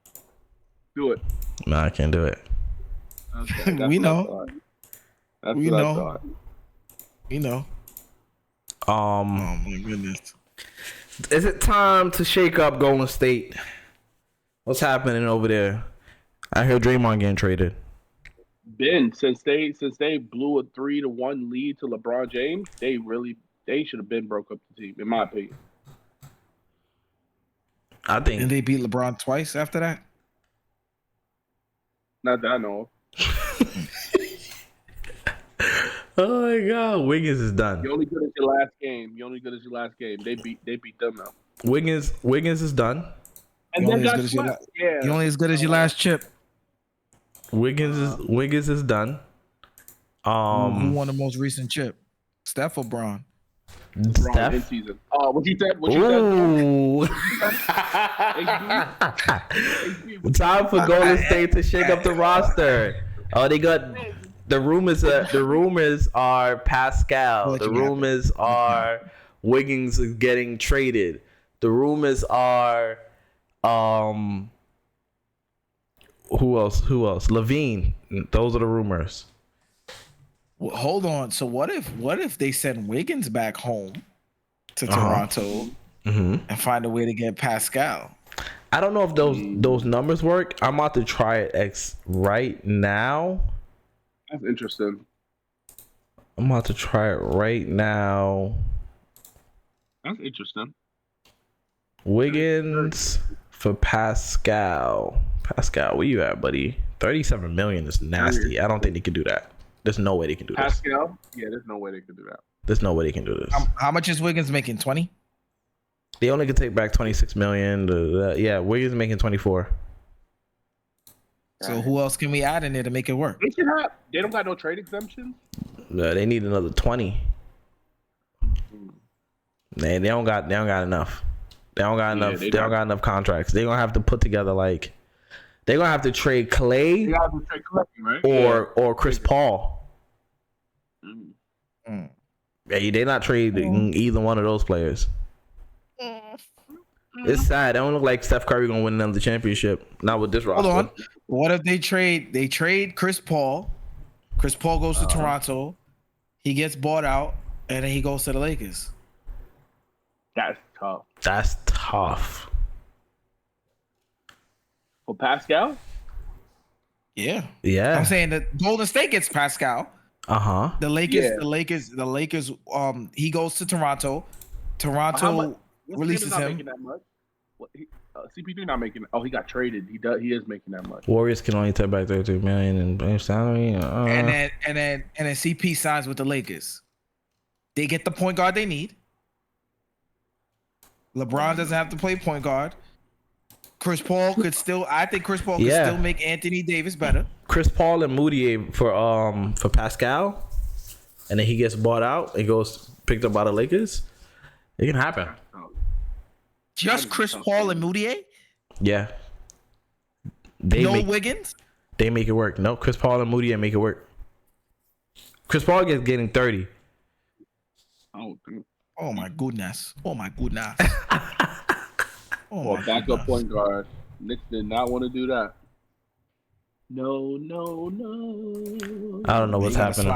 Do it. No, I can't do it. Okay, We what know. I thought. That's We what know. I thought. You know. Oh my goodness. Is it time to shake up Golden State? What's happening over there? I hear Draymond getting traded. Ben, since they blew a 3-1 lead to LeBron James, they should have been broke up the team, in my opinion. I think. And they beat LeBron twice after that? Not that I know of. Oh my God, Wiggins is done. You're only good as your last game. They beat them now. Wiggins is done. And You're then only, got you're only as good as your last chip. Wiggins is done. Who won the most recent chip? Steph or Bron? LeBron in season. What you said? Ooh. Time for Golden State to shake up the roster. Oh, they got the rumors. The rumors are Pascal. The rumors are Wiggins is getting traded. The rumors are who else? Levine. Those are the rumors. Well, hold on. So what if they send Wiggins back home to Toronto and find a way to get Pascal? I don't know if those numbers work. I'm about to try it right now. That's interesting. I'm about to try it right now. That's interesting. Wiggins for Pascal. Pascal, where you at, buddy? 37 million is nasty. I don't think they can do that. There's no way they can do this. Pascal? Yeah, there's no way they can do that. There's no way they can do this. How much is Wiggins making? 20? They only can take back 26 million. Yeah, Wiggins making 24. So who else can we add in there to make it work? They don't got no trade exemptions. They need another 20. They don't got enough. They don't got enough. They don't got enough contracts. They're gonna have to put together they're gonna have to trade Clay Right? or Chris Paul. Yeah, they're not trading either one of those players. It's sad. They don't look like Steph Curry gonna win another championship. Not with this roster. Hold on. What if they trade Chris Paul Chris Paul goes to Toronto. He gets bought out, and then he goes to the Lakers. That's tough. That's tough. For Pascal? Yeah. Yeah. I'm saying that Golden State gets Pascal. Uh-huh. The Lakers, the Lakers, he goes to Toronto. Toronto releases not him. Making that much. What, CP3 not making. Oh, he got traded. He is making that much. Warriors can only take back 32 million in base salary. And then CP signs with the Lakers. They get the point guard they need. LeBron doesn't have to play point guard. Chris Paul could still. I think Chris Paul could still make Anthony Davis better. Chris Paul and Moutier for Pascal, and then he gets bought out and goes picked up by the Lakers. It can happen. Just Chris Paul and Moutier? Yeah. Wiggins? They make it work. No, Chris Paul and Moutier make it work. Chris Paul gets getting 30. Oh my goodness. Oh my goodness. Or backup point guard. Knicks did not want to do that. No. I don't know what's happening.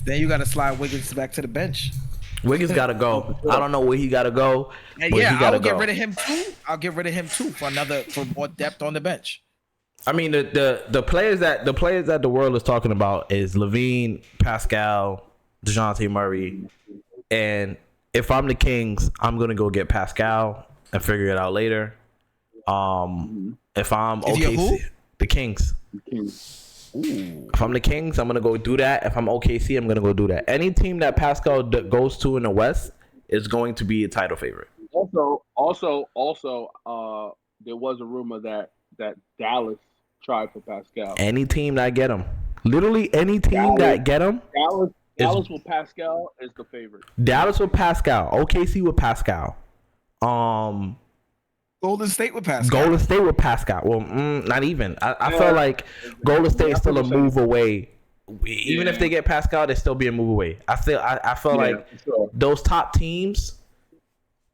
Then you got to slide Wiggins back to the bench. Wiggins got to go. I don't know where he got to go. And yeah, I will get rid of him too. I'll get rid of him too for more depth on the bench. I mean, the players that the world is talking about is Levine, Pascal, DeJounte Murray, and if I'm the Kings, I'm gonna go get Pascal and figure it out later. If I'm OKC, the Kings. Ooh. If I'm the Kings, I'm gonna go do that. If I'm OKC, I'm gonna go do that. Any team that Pascal goes to in the West is going to be a title favorite. Also, there was a rumor that Dallas tried for Pascal. Any team that get him, literally any team that get him. Dallas with Pascal is the favorite. Dallas with Pascal. OKC with Pascal. Golden State with Pascal. Golden State with Pascal. Well, not even. I feel like Golden State is still a move away. Even if they get Pascal, they still be a move away. I feel like those top teams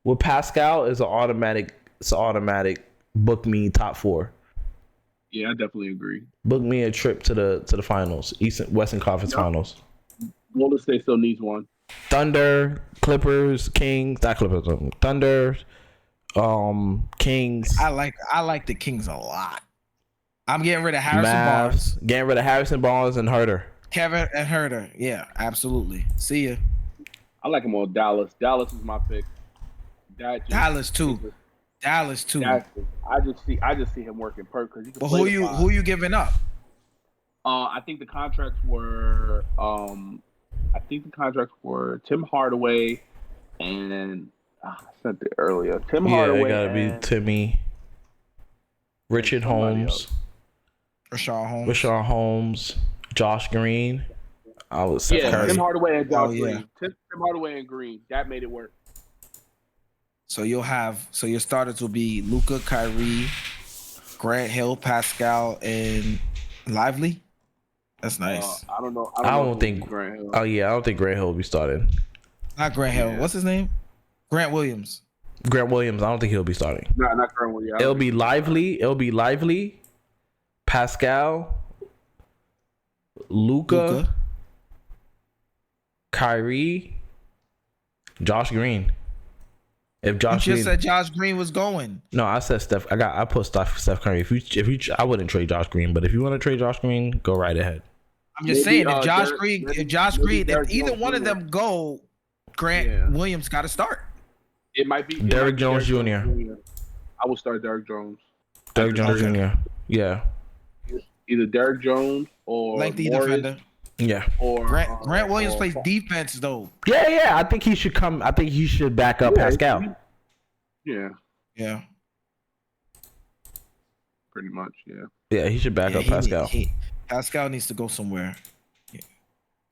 with Pascal is an automatic. It's an automatic. Book me top 4. Yeah, I definitely agree. Book me a trip to the finals, Western Conference Finals. Golden State still needs one. Thunder, Clippers, Kings. Not Clippers. Thunder. Kings. I like the Kings a lot. I'm getting rid of Harrison Barnes. Getting rid of Harrison Barnes and Herter. Kevin and Herter. Yeah, absolutely. See ya. I like them all. Dallas. Dallas is my pick. Dallas too. I just see him working perfect. But who you giving up? I think the contracts were Tim Hardaway and I sent it earlier. Tim Hardaway. Yeah, it gotta be Timmy. Richard Holmes. Rashawn Holmes. Josh Green. Curry. Tim Hardaway and Josh Green. Tim Hardaway and Green. That made it work. So your starters will be Luka, Kyrie, Grant Hill, Pascal, and Lively. That's nice. I don't know. I don't think Grant Hill. Oh yeah, I don't think Grant Hill will be starting. Not Grant Hill. What's his name? Grant Williams. Grant Williams. I don't think he'll be starting. No, not Grant Williams. It'll be Lively. Pascal. Luka. Kyrie. Josh Green. If Josh you just said Josh Green was going. No, I said Steph. I put Steph Curry. If you, I wouldn't trade Josh Green. But if you want to trade Josh Green, go right ahead. I'm just saying, if either one of them go, Grant Williams got to start. It might be Derrick Jones Jr. I will start Derrick Jones. Derrick Jones Jr. Yeah. Either Derrick Jones or lengthy defender. Yeah. Or Grant Williams plays defense though. Yeah. I think he should come. I think he should back up Pascal. Yeah. Pretty much. Yeah. Yeah, he should back up Pascal. Pascal needs to go somewhere.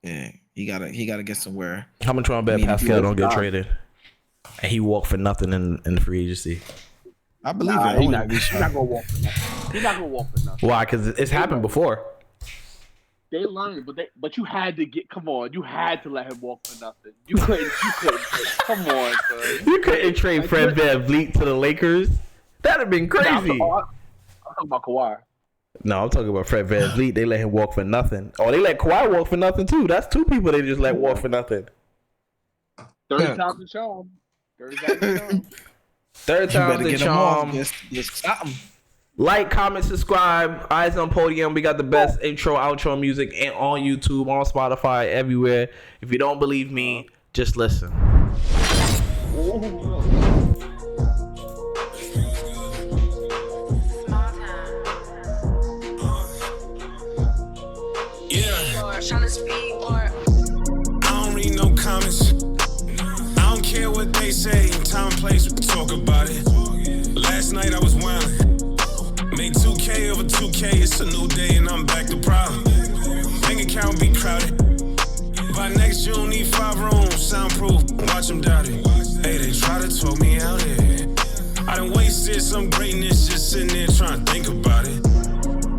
Yeah. He gotta get somewhere. How much want to bet Pascal don't get traded? And he walked for nothing in the free agency. I believe it. He's not gonna walk for nothing. He's not gonna walk for nothing. Why? Because it's happened before. They learned, but you had to you had to let him walk for nothing. You couldn't. Come on, son. You couldn't trade Fred VanVleet to the Lakers. That'd have been crazy. I'm talking about Kawhi. No, I'm talking about Fred VanVleet. They let him walk for nothing. Oh, they let Kawhi walk for nothing too. That's two people they just let walk for nothing. Third time's the charm. Third time's the charm. Just something. Like, comment, subscribe. Eyes on Podium. We got the best intro, outro music and on YouTube, on Spotify, everywhere. If you don't believe me, just listen. I don't read no comments. I don't care what they say. Time and place, we can talk about it. Last night I was wildin'. Made 2K over 2K. It's a new day and I'm back to problem. Bank account be crowded. By next June, need 5 rooms, soundproof. Watch them doubt it. Hey, they try to talk me out here. I done wasted some greatness just sitting there trying to think about it.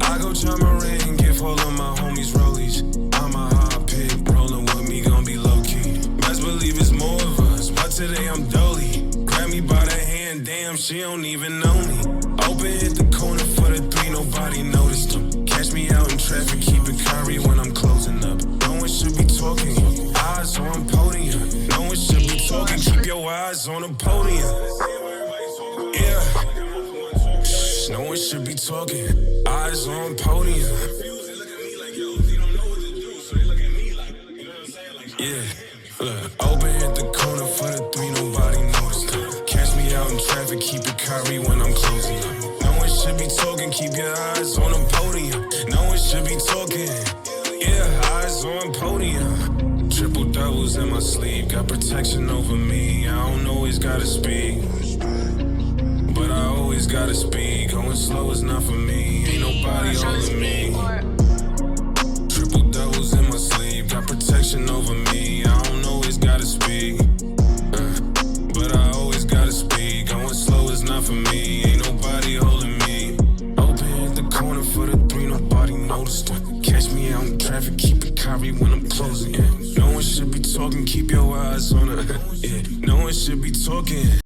I go John Moran, give all of my homies rollies. I'm a hot pick, rolling with me, gon' be low key. Best believe it's more of us, but today I'm dolly. Grab me by the hand, damn, she don't even know me. Open hit the corner for the 3, nobody noticed them. Catch me out in traffic, keep it Kyrie when I'm closing up. No one should be talking, eyes on podium. No one should be talking, keep your eyes on the podium. Yeah. No one should be talking, eyes on podium. Yeah, look, open at the corner for the 3, nobody noticed. Catch me out in traffic, keep it Kyrie when I'm closing up. No one should be talking, keep your eyes on the podium. No one should be talking, yeah, eyes on podium. Triple doubles in my sleeve, got protection over me. I don't always gotta speak, but I always gotta speak. Going slow is not for me. Ain't nobody holding me. Triple doubles in my sleeve. Got protection over me. I don't always gotta speak, but I always gotta speak. Going slow is not for me. Ain't nobody holding me. Open at the corner for the 3. Nobody noticed her. Catch me out in traffic. Keep it Kyrie when I'm closing. Yeah. No one should be talking. Keep your eyes on her. Yeah. No one should be talking.